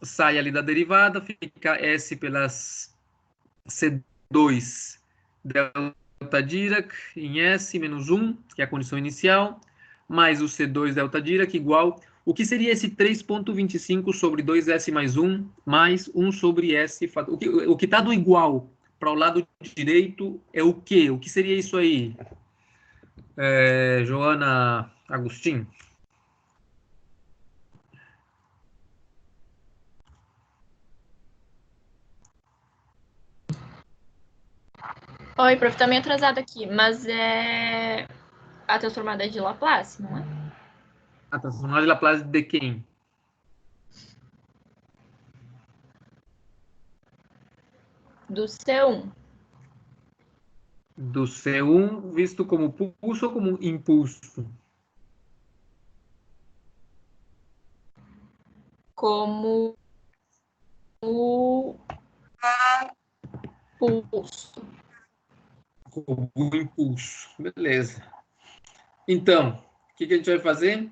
saem ali da derivada, fica S pelas C2 delta Dirac em S menos 1, que é a condição inicial, mais o C2 delta Dirac igual. O que seria esse 3,25 sobre 2S mais 1, mais 1 sobre S? O que está do igual para o lado direito é o quê? O que seria isso aí? Joana Agostinho? Oi, prof, tá meio atrasado aqui, mas é a transformada de Laplace, não é? A transformada de Laplace de quem? Do C1. Do C1 visto como pulso ou como impulso? Como o pulso. Como impulso. Beleza. Então, o que a gente vai fazer?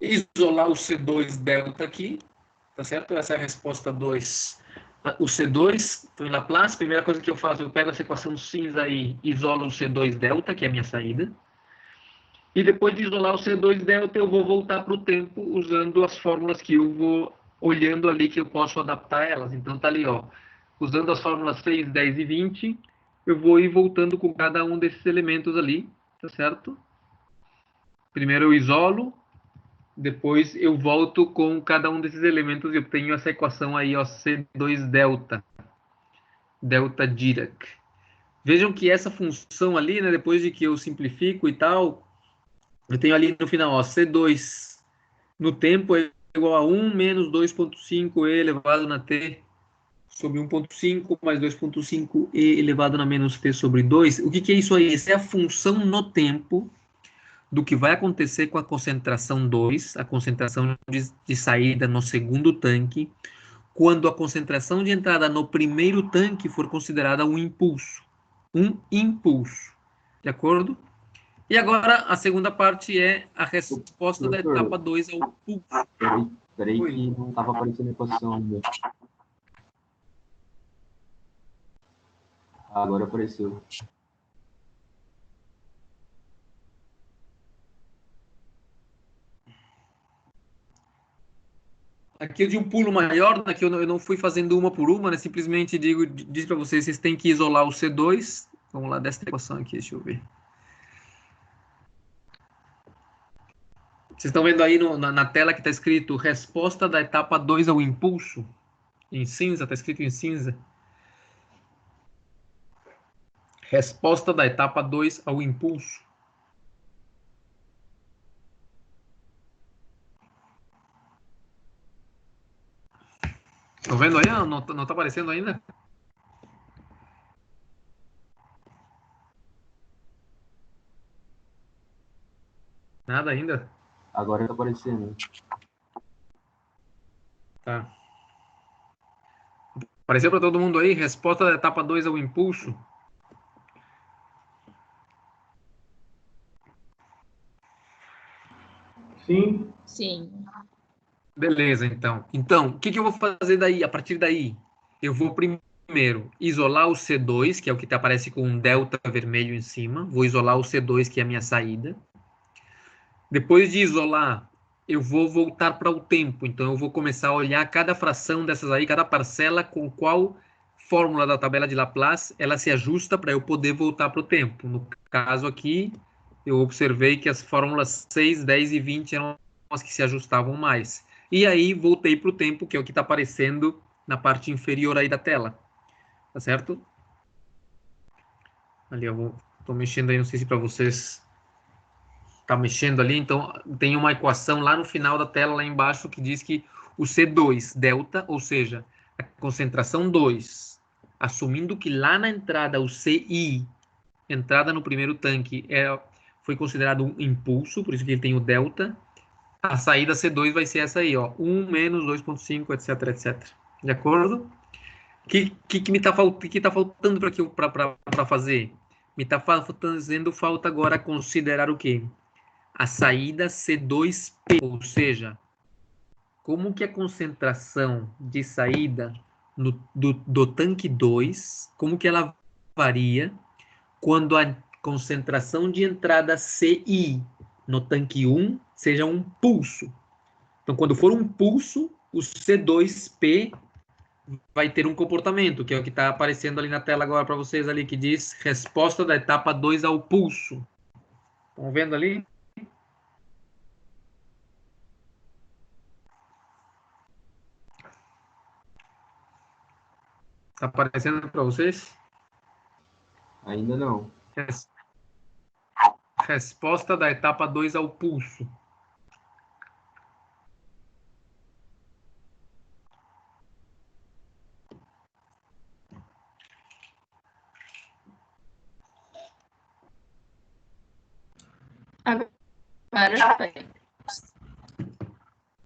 Isolar o C2 delta aqui, tá certo? Essa é a resposta 2. O C2, então em Laplace, a primeira coisa que eu faço, eu pego essa equação cinza aí, isolo o C2 delta, que é a minha saída. E depois de isolar o C2 delta, eu vou voltar para o tempo usando as fórmulas que eu vou olhando ali, que eu posso adaptar elas. Então tá ali, ó. Usando as fórmulas 6, 10 e 20, eu vou ir voltando com cada um desses elementos ali, tá certo? Primeiro eu isolo, depois eu volto com cada um desses elementos e obtenho essa equação aí, ó, C2 delta, delta Dirac. Vejam que essa função ali, né, depois de que eu simplifico e tal, eu tenho ali no final, ó, C2 no tempo é igual a 1 menos 2,5e elevado na t sobre 1,5 mais 2,5e elevado na menos t sobre 2. O que é isso aí? Essa é a função no tempo do que vai acontecer com a concentração 2, a concentração de saída no segundo tanque, quando a concentração de entrada no primeiro tanque for considerada um impulso. Um impulso. De acordo? E agora a segunda parte é a resposta da etapa 2 ao pulso. Peraí que não estava aparecendo a equação ainda. Agora apareceu. Aqui eu de um pulo maior, aqui eu não fui fazendo uma por uma, né? Simplesmente diz para vocês têm que isolar o C2. Vamos lá, dessa equação aqui, deixa eu ver. Vocês estão vendo aí na tela que está escrito resposta da etapa 2 ao impulso? Em cinza, está escrito em cinza. Resposta da etapa 2 ao impulso. Estão vendo aí? Não tá aparecendo ainda? Nada ainda? Agora tá aparecendo. Tá. Apareceu para todo mundo aí? Resposta da etapa 2 ao impulso. Sim. Sim. Beleza, então. Então, o que eu vou fazer daí? A partir daí, eu vou primeiro isolar o C2, que é o que aparece com um delta vermelho em cima. Vou isolar o C2, que é a minha saída. Depois de isolar, eu vou voltar para o tempo. Então, eu vou começar a olhar cada fração dessas aí, cada parcela, com qual fórmula da tabela de Laplace ela se ajusta para eu poder voltar para o tempo. No caso aqui, eu observei que as fórmulas 6, 10 e 20 eram as que se ajustavam mais. E aí, voltei para o tempo, que é o que está aparecendo na parte inferior aí da tela. Tá certo? Ali, eu estou mexendo aí, não sei se para vocês está mexendo ali, então tem uma equação lá no final da tela, lá embaixo, que diz que o C2 delta, ou seja, a concentração 2, assumindo que lá na entrada o CI, entrada no primeiro tanque, foi considerado um impulso, por isso que ele tem o delta, a saída C2 vai ser essa aí, ó, 1 menos 2,5, etc, etc. De acordo? O que me tá faltando para fazer? Me está fazendo falta agora considerar o quê? A saída C2P, ou seja, como que a concentração de saída do tanque 2, como que ela varia quando a concentração de entrada CI no tanque 1 seja um pulso. Então, quando for um pulso, o C2P vai ter um comportamento, que é o que está aparecendo ali na tela agora para vocês ali, que diz resposta da etapa 2 ao pulso. Estão vendo ali? Está aparecendo para vocês? Ainda não. Resposta da etapa 2 ao pulso. Agora foi.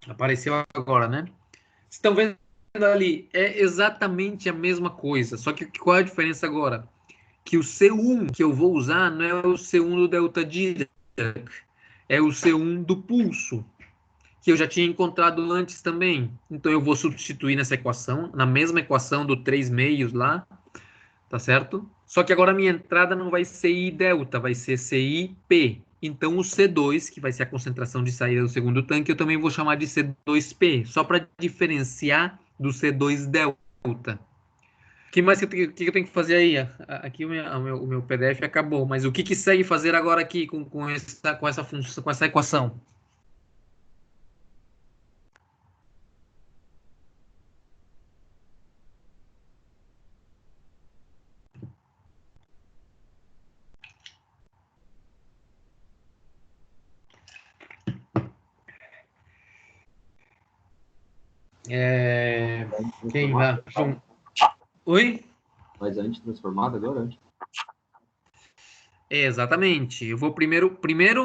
Apareceu agora, né? Estão vendo ali? É exatamente a mesma coisa. Só que qual é a diferença agora? Que o C1 que eu vou usar não é o C1 do delta Dirac, é o C1 do pulso, que eu já tinha encontrado antes também. Então eu vou substituir nessa equação, na mesma equação do 3 meios lá, tá certo? Só que agora a minha entrada não vai ser I delta, vai ser CIP. Então o C2, que vai ser a concentração de saída do segundo tanque, eu também vou chamar de C2P, só para diferenciar do C2 delta. O que mais que eu tenho que fazer aí? Aqui o meu PDF acabou, mas o que segue fazer agora aqui com essa função, com essa equação? Quem vai? Oi? Mas antes transformado agora? Exatamente. Eu vou primeiro,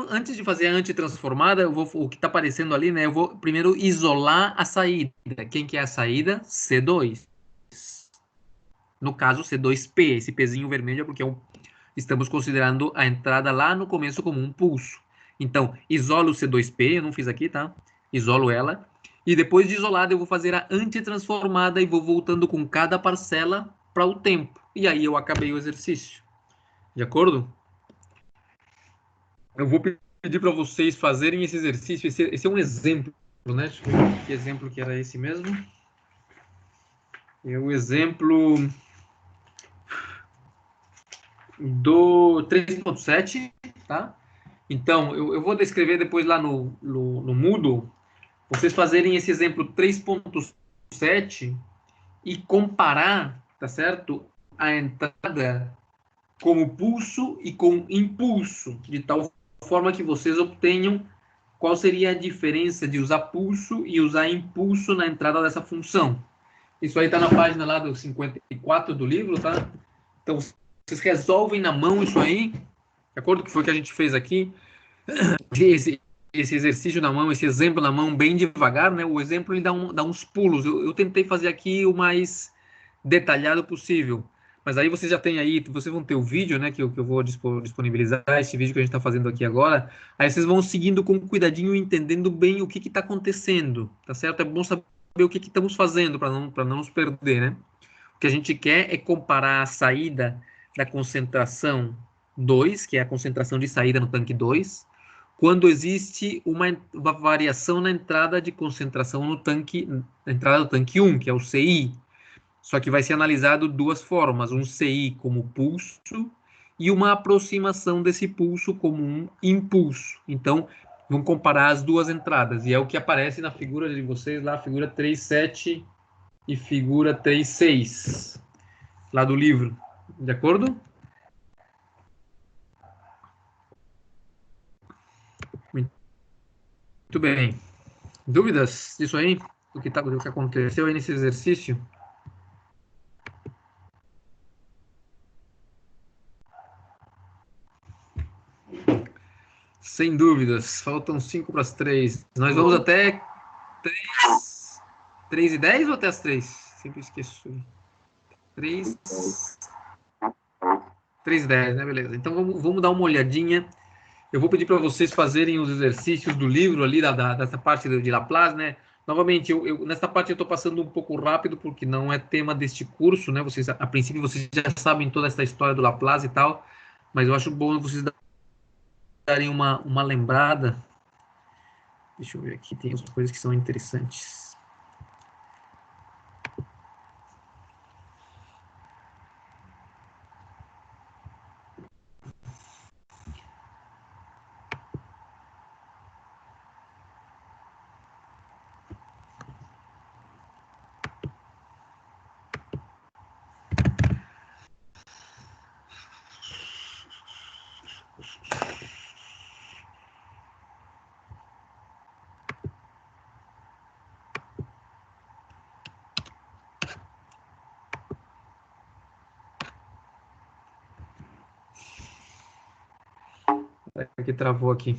antes de fazer a antitransformada, o que está aparecendo ali, né? Eu vou primeiro isolar a saída. Quem que é a saída? C2. No caso, C2P. Esse Pzinho vermelho é porque estamos considerando a entrada lá no começo como um pulso. Então, isolo o C2P, eu não fiz aqui, tá? Isolo ela. E depois de isolada, eu vou fazer a antitransformada e vou voltando com cada parcela para o tempo. E aí eu acabei o exercício. De acordo? Eu vou pedir para vocês fazerem esse exercício. Esse é um exemplo, né? Deixa eu ver que exemplo que era esse mesmo. É o exemplo do 3.7, tá? Então, eu vou descrever depois lá no Moodle, vocês fazerem esse exemplo 3.7 e comparar, tá certo? A entrada como pulso e com impulso, de tal forma que vocês obtenham qual seria a diferença de usar pulso e usar impulso na entrada dessa função. Isso aí está na página lá do 54 do livro, tá? Então, vocês resolvem na mão isso aí, de acordo com o que foi que a gente fez aqui. Esse exercício na mão, esse exemplo na mão, bem devagar, né? O exemplo ele dá uns pulos. Eu tentei fazer aqui o mais detalhado possível. Mas aí vocês já têm aí, vocês vão ter o vídeo, né? Que eu vou disponibilizar, esse vídeo que a gente está fazendo aqui agora. Aí vocês vão seguindo com cuidadinho, entendendo bem o que está acontecendo, tá certo? É bom saber o que estamos fazendo para não nos perder, né? O que a gente quer é comparar a saída da concentração 2, que é a concentração de saída no tanque 2, quando existe uma variação na entrada de concentração no tanque, na entrada do tanque 1, que é o CI. Só que vai ser analisado duas formas, um CI como pulso e uma aproximação desse pulso como um impulso. Então, vamos comparar as duas entradas, e é o que aparece na figura de vocês lá, figura 3.7 e figura 3.6, lá do livro, de acordo? Muito bem. Dúvidas disso aí? Do que aconteceu aí nesse exercício? Sem dúvidas. Faltam 5 para as 3. Nós vamos até 3:10 ou até as 3? Sempre esqueço. 3:10, né? Beleza. Então vamos dar uma olhadinha. Eu vou pedir para vocês fazerem os exercícios do livro ali, dessa parte de Laplace, né? Novamente, nessa parte eu estou passando um pouco rápido, porque não é tema deste curso, né? Vocês, a princípio, vocês já sabem toda essa história do Laplace e tal, mas eu acho bom vocês darem uma lembrada. Deixa eu ver aqui, tem outras coisas que são interessantes. Aqui travou aqui.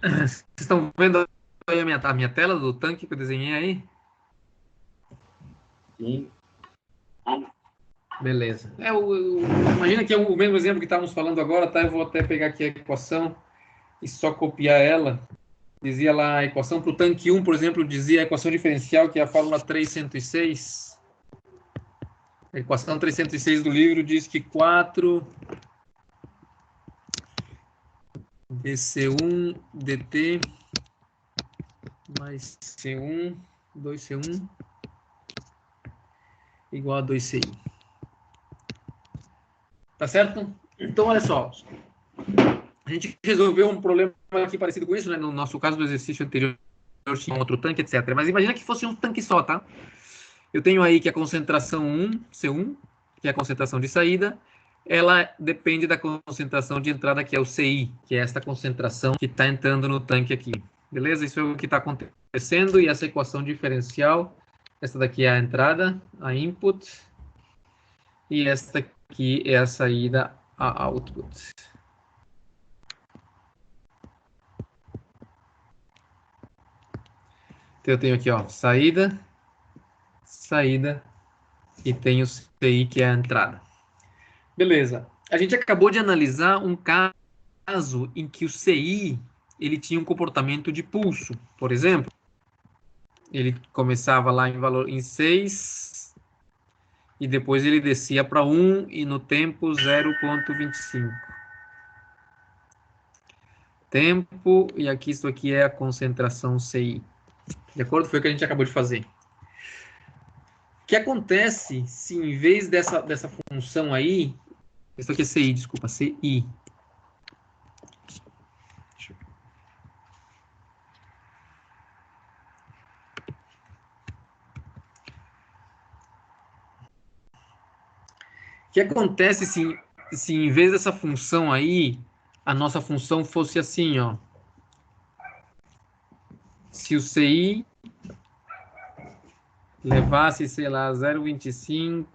Vocês estão vendo aí a minha tela do tanque que eu desenhei aí? Sim. Beleza. Imagina que é o mesmo exemplo que estávamos falando agora, tá? Eu vou até pegar aqui a equação e só copiar ela. Dizia lá a equação para o tanque 1, por exemplo, dizia a equação diferencial, que é a fórmula 306. A equação 306 do livro diz que 4 dC1 dt mais C1, 2C1 igual a 2CI. Tá certo? Então, olha só. A gente resolveu um problema aqui parecido com isso, né? No nosso caso do exercício anterior, tinha um outro tanque, etc. Mas imagina que fosse um tanque só, tá? Eu tenho aí que a concentração 1, C1, que é a concentração de saída, ela depende da concentração de entrada, que é o CI, que é esta concentração que está entrando no tanque aqui. Beleza? Isso é o que está acontecendo, e essa equação diferencial, essa daqui é a entrada, a input, e esta aqui é a saída, a output. Então, eu tenho aqui, ó, saída, saída, e tenho o CI, que é a entrada. Beleza. A gente acabou de analisar um caso em que o CI, ele tinha um comportamento de pulso. Por exemplo, ele começava lá em 6, e depois ele descia para 1, e no tempo 0,25. Tempo, e aqui isso aqui é a concentração CI. De acordo? Foi o que a gente acabou de fazer. O que acontece se em vez dessa função aí, isso aqui é CI, desculpa, CI. O que acontece se em vez dessa função aí, a nossa função fosse assim, ó. Se o CI levasse, sei lá, 0,25,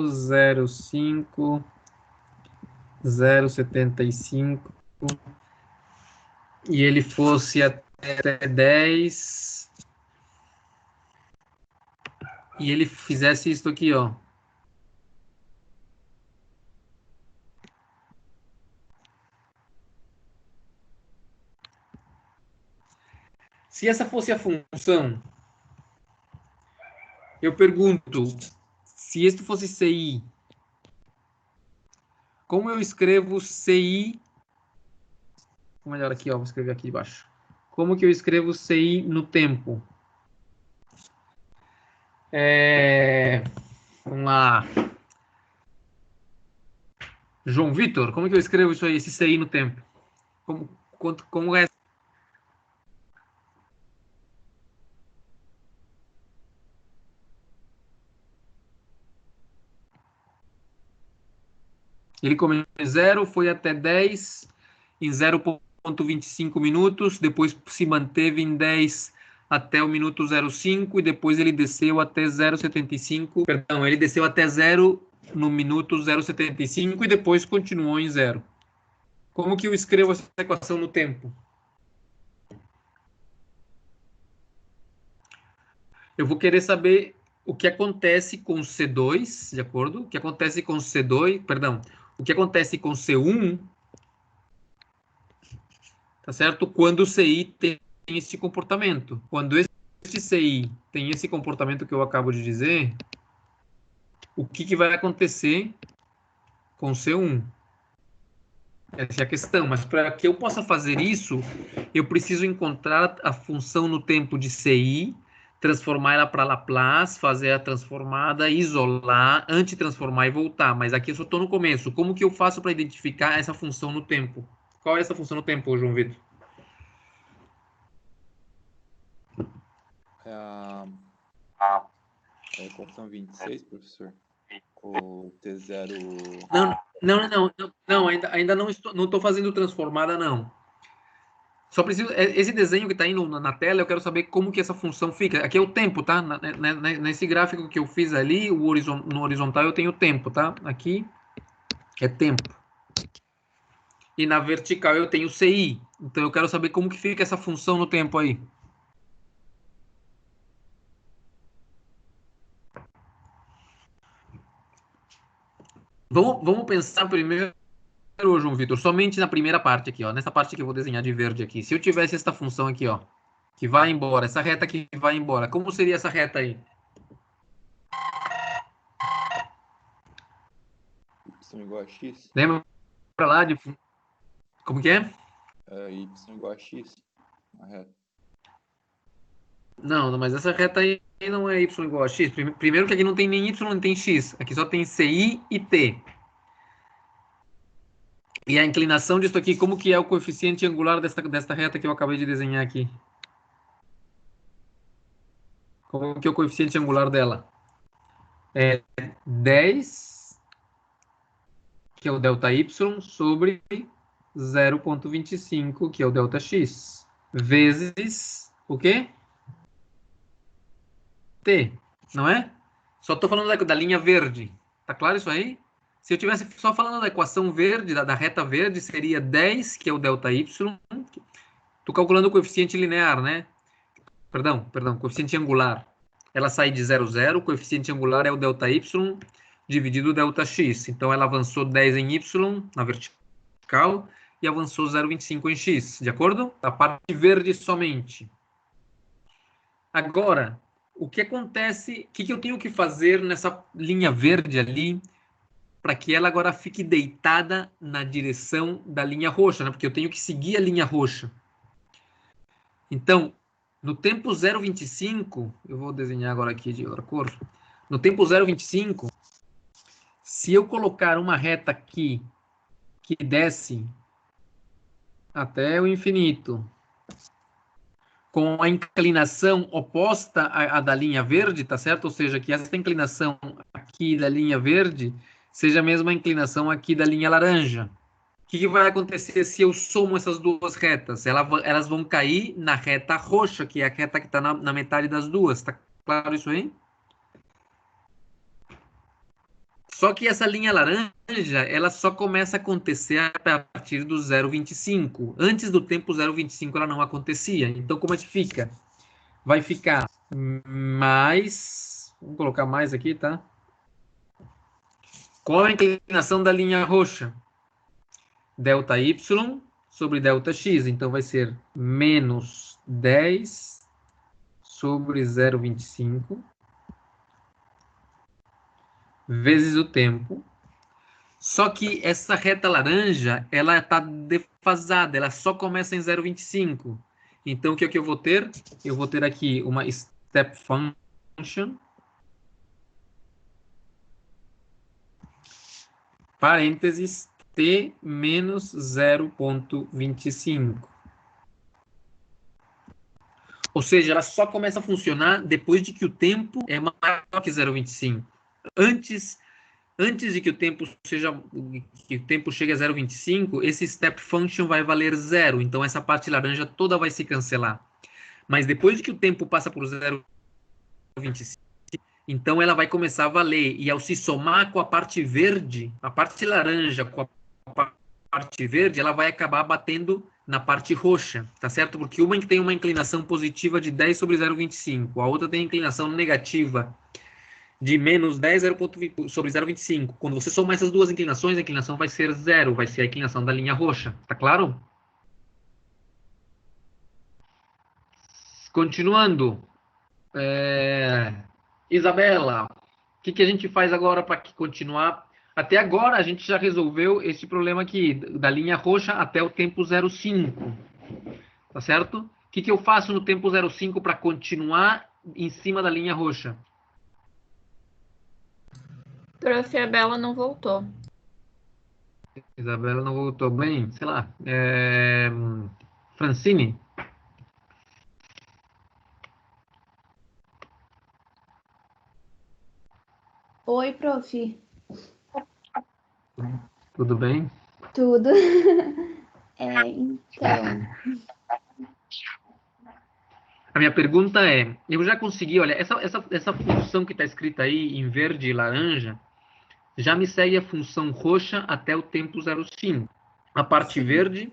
0,5, 0,75 e ele fosse até 10 e ele fizesse isso aqui, ó. Se essa fosse a função, eu pergunto, se isso fosse CI, como eu escrevo CI? Ou melhor, aqui, ó, vou escrever aqui embaixo. Como que eu escrevo CI no tempo? Vamos lá. João Vitor, como que eu escrevo isso aí, esse CI no tempo? Como é? Ele começou em 0, foi até 10 em 0,25 minutos, depois se manteve em 10 até o minuto 0,5 e depois ele desceu até 0,75. Perdão, ele desceu até 0 no minuto 0,75 e depois continuou em 0. Como que eu escrevo essa equação no tempo? Eu vou querer saber o que acontece com o C2, de acordo? O que acontece com o C2, perdão, o que acontece com o C1, tá certo? Quando o CI tem esse comportamento. Quando esse CI tem esse comportamento que eu acabo de dizer, o que vai acontecer com o C1? Essa é a questão, mas para que eu possa fazer isso, eu preciso encontrar a função no tempo de CI, transformar ela para Laplace, fazer a transformada, isolar, antitransformar e voltar. Mas aqui eu só estou no começo. Como que eu faço para identificar essa função no tempo? Qual é essa função no tempo, João Vitor? É a equação 26, professor? O T0... Não, ainda não estou fazendo transformada, não. Só preciso, esse desenho que está aí na tela, eu quero saber como que essa função fica. Aqui é o tempo, tá? Nesse gráfico que eu fiz ali, no horizontal eu tenho tempo, tá? Aqui é tempo. E na vertical eu tenho CI. Então eu quero saber como que fica essa função no tempo aí. Vamos pensar primeiro, João Vitor, somente na primeira parte aqui, ó. Nessa parte que eu vou desenhar de verde aqui. Se eu tivesse essa função aqui, ó, que vai embora, essa reta que vai embora, como seria essa reta aí? Y igual a X? Lembra lá de... Como que é? Y igual a X. A reta. Não, mas essa reta aí não é y igual a x. Primeiro que aqui não tem nem y, não tem x. Aqui só tem CI e T. E a inclinação disso aqui, como que é o coeficiente angular desta reta que eu acabei de desenhar aqui? Como que é o coeficiente angular dela? É 10, que é o ΔY, sobre 0,25, que é o ΔX. Vezes o quê? T, não é? Só estou falando da linha verde. Tá claro isso aí? Se eu tivesse só falando da equação verde, da reta verde, seria 10, que é o ΔY. Estou calculando o coeficiente linear, né? Perdão, coeficiente angular. Ela sai de 0, 0, o coeficiente angular é o ΔY dividido ΔX. Então, ela avançou 10 em Y, na vertical, e avançou 0,25 em X, de acordo? A parte verde somente. Agora, o que acontece, o que eu tenho que fazer nessa linha verde ali, para que ela agora fique deitada na direção da linha roxa, né? Porque eu tenho que seguir a linha roxa. Então, no tempo 0,25, eu vou desenhar agora aqui de outra cor. No tempo 0,25, se eu colocar uma reta aqui que desce até o infinito, com a inclinação oposta à da linha verde, tá certo? Ou seja, que essa inclinação aqui da linha verde seja a mesma inclinação aqui da linha laranja. O que vai acontecer se eu somo essas duas retas? Elas vão cair na reta roxa, que é a reta que está na metade das duas. Tá claro isso aí? Só que essa linha laranja, ela só começa a acontecer a partir do 0,25. Antes do tempo 0,25 ela não acontecia. Então, como é que fica? Vai ficar mais... Vamos colocar mais aqui, tá? Qual é a inclinação da linha roxa? ΔY sobre ΔX. Então, vai ser menos 10 sobre 0,25 vezes o tempo. Só que essa reta laranja, ela está defasada, ela só começa em 0,25. Então, o que é que eu vou ter? Eu vou ter aqui uma step function, parênteses, t menos 0,25. Ou seja, ela só começa a funcionar depois de que o tempo é maior que 0,25. Antes de que o tempo chegue a 0,25, esse step function vai valer 0. Então, essa parte laranja toda vai se cancelar. Mas depois de que o tempo passa por 0,25, então ela vai começar a valer. E ao se somar com a parte verde, a parte laranja com a parte verde, ela vai acabar batendo na parte roxa, tá certo? Porque uma tem uma inclinação positiva de 10 sobre 0,25, a outra tem inclinação negativa de menos 10 sobre 0,25. Quando você somar essas duas inclinações, a inclinação vai ser 0, vai ser a inclinação da linha roxa, tá claro? Continuando. Isabela, o que a gente faz agora para continuar? Até agora a gente já resolveu esse problema aqui, da linha roxa até o tempo 0,5, tá certo? O que eu faço no tempo 0,5 para continuar em cima da linha roxa? Prof, a Bela não voltou. Isabela não voltou bem, sei lá. Francine? Oi, prof. Tudo bem? Tudo. Então. A minha pergunta é, eu já consegui, olha, essa função que está escrita aí em verde e laranja, já me segue a função roxa até o tempo 0,5. A parte verde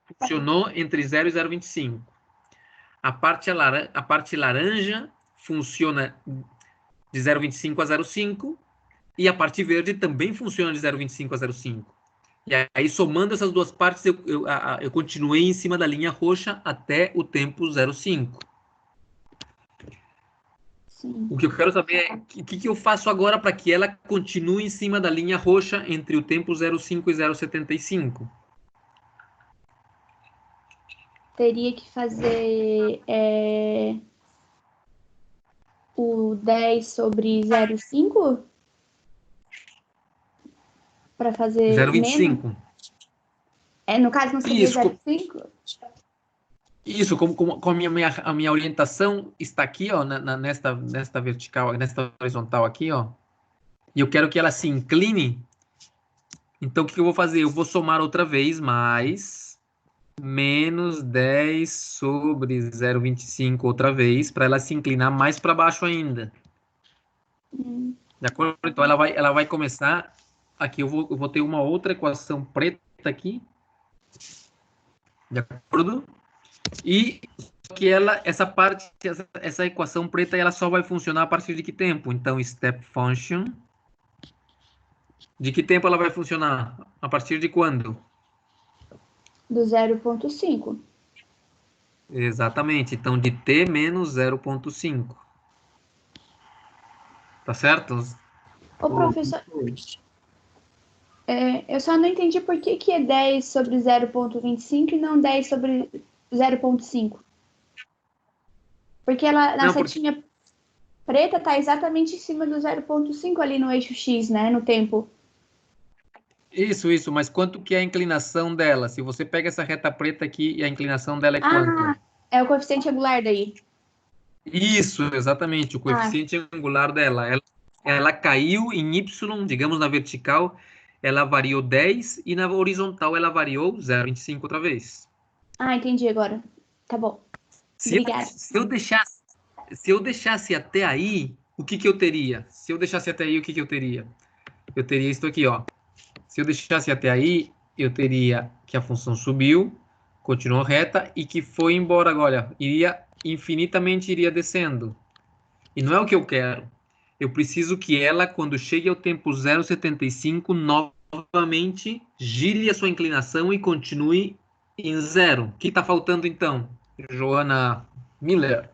funcionou entre 0 e 0,25. A parte laranja funciona de 0,25 a 0,5 e a parte verde também funciona de 0,25 a 0,5. E aí, somando essas duas partes, eu continuei em cima da linha roxa até o tempo 0,5. O que eu quero saber é o que eu faço agora para que ela continue em cima da linha roxa entre o tempo 0,5 e 0,75. Teria que fazer o 10 sobre 0,5? Para fazer 0,25. No caso, não seria 0,5? Isso, como a minha orientação está aqui, ó, nesta vertical, nesta horizontal aqui, ó, e eu quero que ela se incline, então o que eu vou fazer? Eu vou somar outra vez mais menos 10 sobre 0,25 outra vez, para ela se inclinar mais para baixo ainda. De acordo? Então ela vai começar, aqui eu vou ter uma outra equação preta aqui, de acordo? E que essa equação preta, ela só vai funcionar a partir de que tempo? Então, step function. De que tempo ela vai funcionar? A partir de quando? Do 0,5. Exatamente. Então, de t menos 0,5. Tá certo? Ô, professor, eu só não entendi por que é 10 sobre 0,25 e não 10 sobre 0,5. Porque ela, na setinha preta, tá exatamente em cima do 0,5 ali no eixo X, né? No tempo. Isso, mas quanto que é a inclinação dela? Se você pega essa reta preta aqui e a inclinação dela é quanto? É o coeficiente angular daí. Isso, exatamente, o coeficiente angular dela. Ela caiu em Y, digamos, na vertical, ela variou 10 e na horizontal ela variou 0,25 outra vez. Entendi agora. Tá bom. Obrigada. Se eu deixasse até aí, o que eu teria? Se eu deixasse até aí, o que eu teria? Eu teria isso aqui, ó. Se eu deixasse até aí, eu teria que a função subiu, continuou reta e que foi embora agora. Infinitamente iria descendo. E não é o que eu quero. Eu preciso que ela, quando chegue ao tempo 0,75, novamente gire a sua inclinação e continue em 0. O que está faltando então? Joana Miller.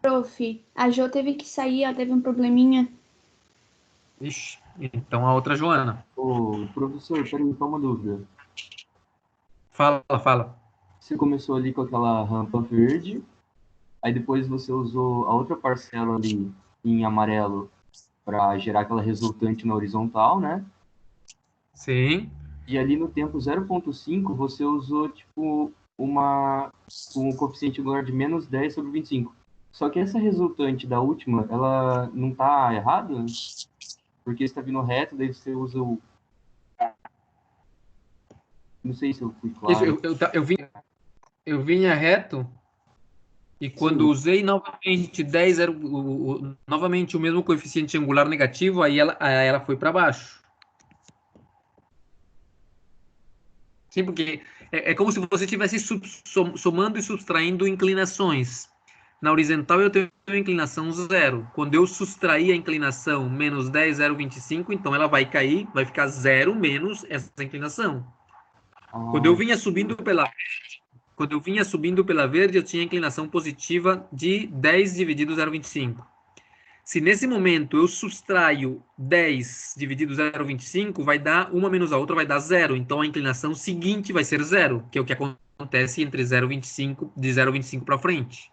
Prof, a Jo teve que sair, ela teve um probleminha. Ixi, então a outra Joana. Ô, professor, peraí, só uma dúvida. Fala. Você começou ali com aquela rampa verde, aí depois você usou a outra parcela ali em amarelo para gerar aquela resultante na horizontal, né? Sim. E ali no tempo 0,5 você usou tipo um coeficiente angular de menos 10 sobre 25. Só que essa resultante da última, ela não tá errada? Porque está vindo reto, daí você usa o... Não sei se eu fui claro. Eu vinha reto e quando usei novamente 10, novamente o mesmo coeficiente angular negativo, aí ela foi para baixo. Sim, porque é como se você estivesse somando e subtraindo inclinações. Na horizontal eu tenho inclinação 0. Quando eu subtrair a inclinação menos 10, 0,25, então ela vai cair, vai ficar 0 menos essa inclinação. Quando eu vinha subindo pela verde, eu tinha inclinação positiva de 10 dividido 0,25. Se nesse momento eu subtraio 10 dividido 0,25, vai dar uma menos a outra, vai dar 0. Então a inclinação seguinte vai ser 0, que é o que acontece entre 0,25 de 0,25 para frente.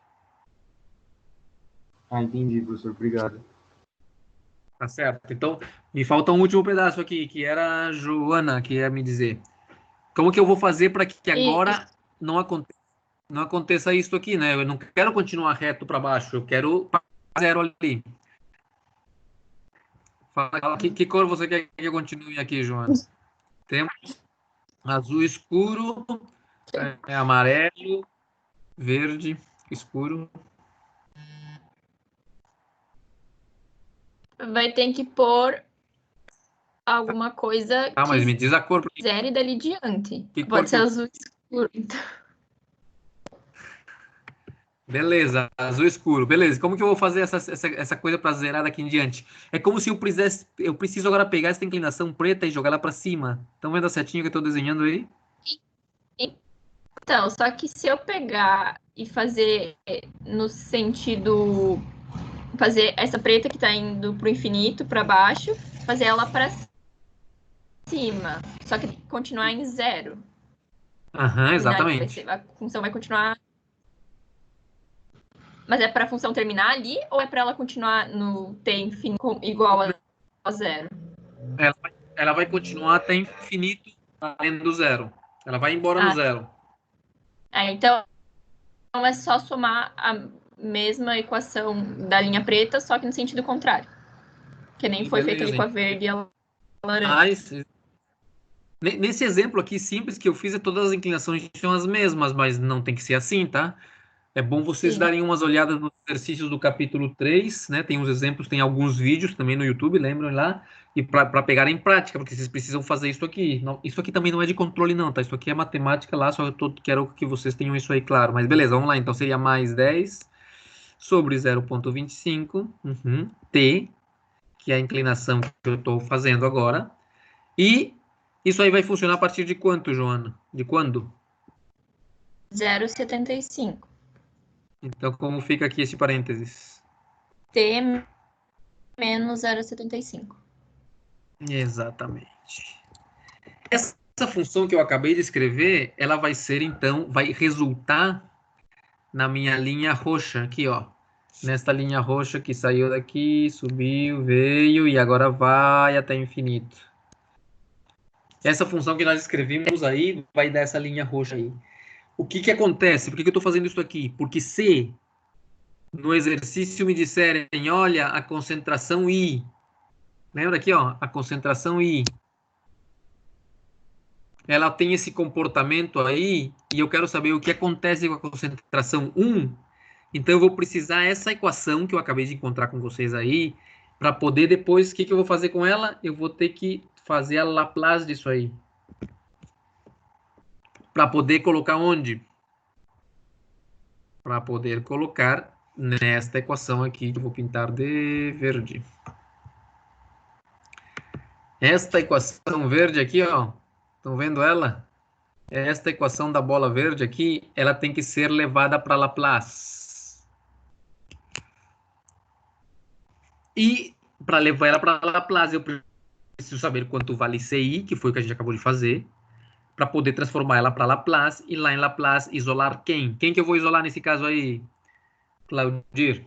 Entendi, professor. Obrigado. Tá certo. Então, me falta um último pedaço aqui, que era a Joana, que ia me dizer. Como que eu vou fazer para que agora não aconteça isso aqui, né? Eu não quero continuar reto para baixo, eu quero 0 ali. Fala, que cor você quer que eu continue aqui, Joana? Temos azul escuro, amarelo, verde escuro. Vai ter que pôr alguma coisa mas me diz a cor. Zero e dali diante. Que Pode ser cor azul escuro. Então. Beleza, azul escuro. Beleza, como que eu vou fazer essa coisa para zerar daqui em diante? É como se eu preciso agora pegar essa inclinação preta e jogar ela para cima. Estão vendo a setinha que eu estou desenhando aí? Então, só que se eu pegar e fazer no sentido... Fazer essa preta que está indo para o infinito, para baixo, fazer ela para cima. Só que continuar em 0. Exatamente. A função vai continuar... Mas é para a função terminar ali ou é para ela continuar no t infinito igual a 0? Ela vai continuar até infinito além do 0. Ela vai embora no 0. Então é só somar a mesma equação da linha preta, só que no sentido contrário. Que nem foi feito ali com a verde e a laranja. Nesse exemplo aqui simples que eu fiz, todas as inclinações são as mesmas, mas não tem que ser assim, tá? É bom vocês darem umas olhadas nos exercícios do capítulo 3, né? Tem uns exemplos, tem alguns vídeos também no YouTube, lembram lá? e para pegar em prática, porque vocês precisam fazer isso aqui. Não, isso aqui também não é de controle não, tá? Isso aqui é matemática lá, só quero que vocês tenham isso aí claro. Mas beleza, vamos lá. Então seria mais 10 sobre 0,25, t, que é a inclinação que eu estou fazendo agora. E isso aí vai funcionar a partir de quanto, Joana? De quando? 0,75. Então, como fica aqui esse parênteses? T menos 0,75. Exatamente. Essa função que eu acabei de escrever, ela vai ser, então, vai resultar na minha linha roxa aqui, ó. Nesta linha roxa que saiu daqui, subiu, veio e agora vai até infinito. Essa função que nós escrevemos aí vai dar essa linha roxa aí. O que que acontece? Por que que eu estou fazendo isso aqui? Porque se no exercício me disserem, olha, a concentração I, lembra aqui, ó, a concentração I, ela tem esse comportamento aí, e eu quero saber o que acontece com a concentração 1, então eu vou precisar essa equação que eu acabei de encontrar com vocês aí, para poder depois, o que que eu vou fazer com ela? Eu vou ter que fazer a Laplace disso aí. Para poder colocar onde? Para poder colocar nesta equação aqui, que eu vou pintar de verde. Esta equação verde aqui, ó, estão vendo ela? Esta equação da bola verde aqui, ela tem que ser levada para Laplace. E para levar ela para Laplace, eu preciso saber quanto vale CI, que foi o que a gente acabou de fazer, para poder transformar ela para Laplace, e lá em Laplace isolar quem? Quem que eu vou isolar nesse caso aí, Claudir?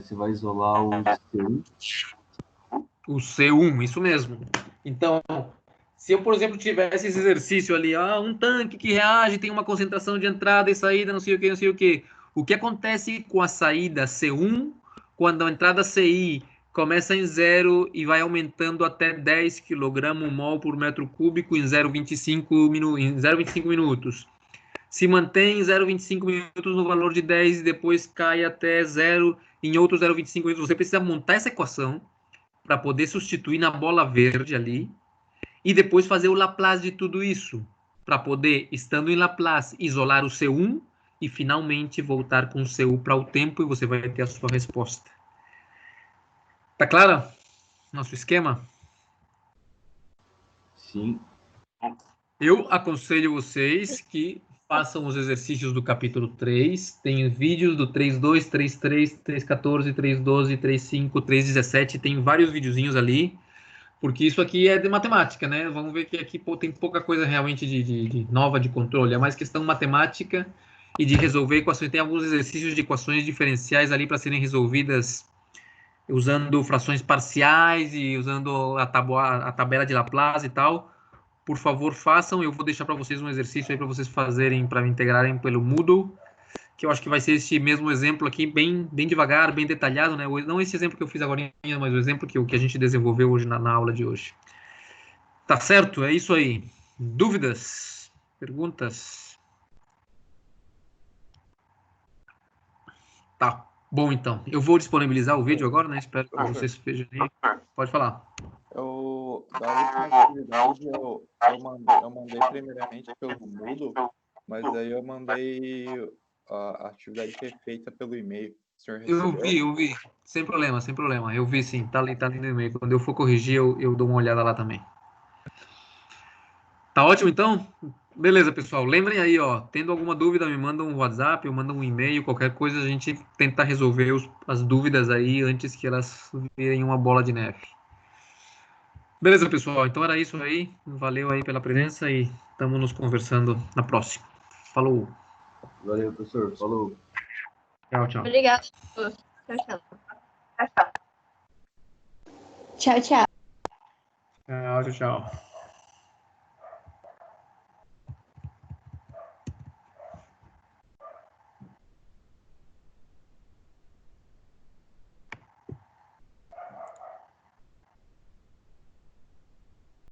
Você vai isolar o C1. O C1, isso mesmo. Então, se eu, por exemplo, tivesse esse exercício ali, um tanque que reage, tem uma concentração de entrada e saída, não sei o que, não sei o que. O que acontece com a saída C1 quando a entrada CI começa em 0 e vai aumentando até 10 kg/mol por metro cúbico em 0,25 minutos? Se mantém em 0,25 minutos no valor de 10 e depois cai até 0 em outros 0,25 minutos. Você precisa montar essa equação para poder substituir na bola verde ali e depois fazer o Laplace de tudo isso, para poder, estando em Laplace, isolar o C1 e finalmente voltar com o CU para o tempo e você vai ter a sua resposta. Tá claro nosso esquema? Sim. Eu aconselho vocês que façam os exercícios do capítulo 3. Tem vídeos do 3.2, 3.3, 3.14, 3.12, 3.5, 3.17. Tem vários videozinhos ali. Porque isso aqui é de matemática, né? Vamos ver que aqui tem pouca coisa realmente de nova de controle. É mais questão matemática e de resolver equações. Tem alguns exercícios de equações diferenciais ali para serem resolvidas usando frações parciais e usando a tabela de Laplace e tal. Por favor, façam. Eu vou deixar para vocês um exercício aí para vocês fazerem, para integrarem pelo Moodle, que eu acho que vai ser esse mesmo exemplo aqui, bem devagar, bem detalhado, né? Não esse exemplo que eu fiz agora, mas o exemplo que a gente desenvolveu hoje na aula de hoje. Tá certo? É isso aí. Dúvidas? Perguntas? Tá. Bom, então. Eu vou disponibilizar o vídeo agora, né? Espero que vocês vejam aí. Pode falar. Da última atividade, eu mandei primeiramente pelo Moodle, mas aí eu mandei a atividade que é feita pelo e-mail. O senhor recebeu? Eu vi. Sem problema. Eu vi sim. Tá ali no e-mail. Quando eu for corrigir, eu dou uma olhada lá também. Tá ótimo, então? Beleza, pessoal. Lembrem aí, ó. Tendo alguma dúvida, me mandam um WhatsApp, ou mandam um e-mail, qualquer coisa, a gente tenta resolver as dúvidas aí antes que elas virem uma bola de neve. Beleza, pessoal. Então era isso aí. Valeu aí pela presença e estamos nos conversando na próxima. Falou. Valeu, professor. Falou. Tchau, tchau. Obrigada. Tchau, tchau. Tchau, tchau. Tchau, tchau.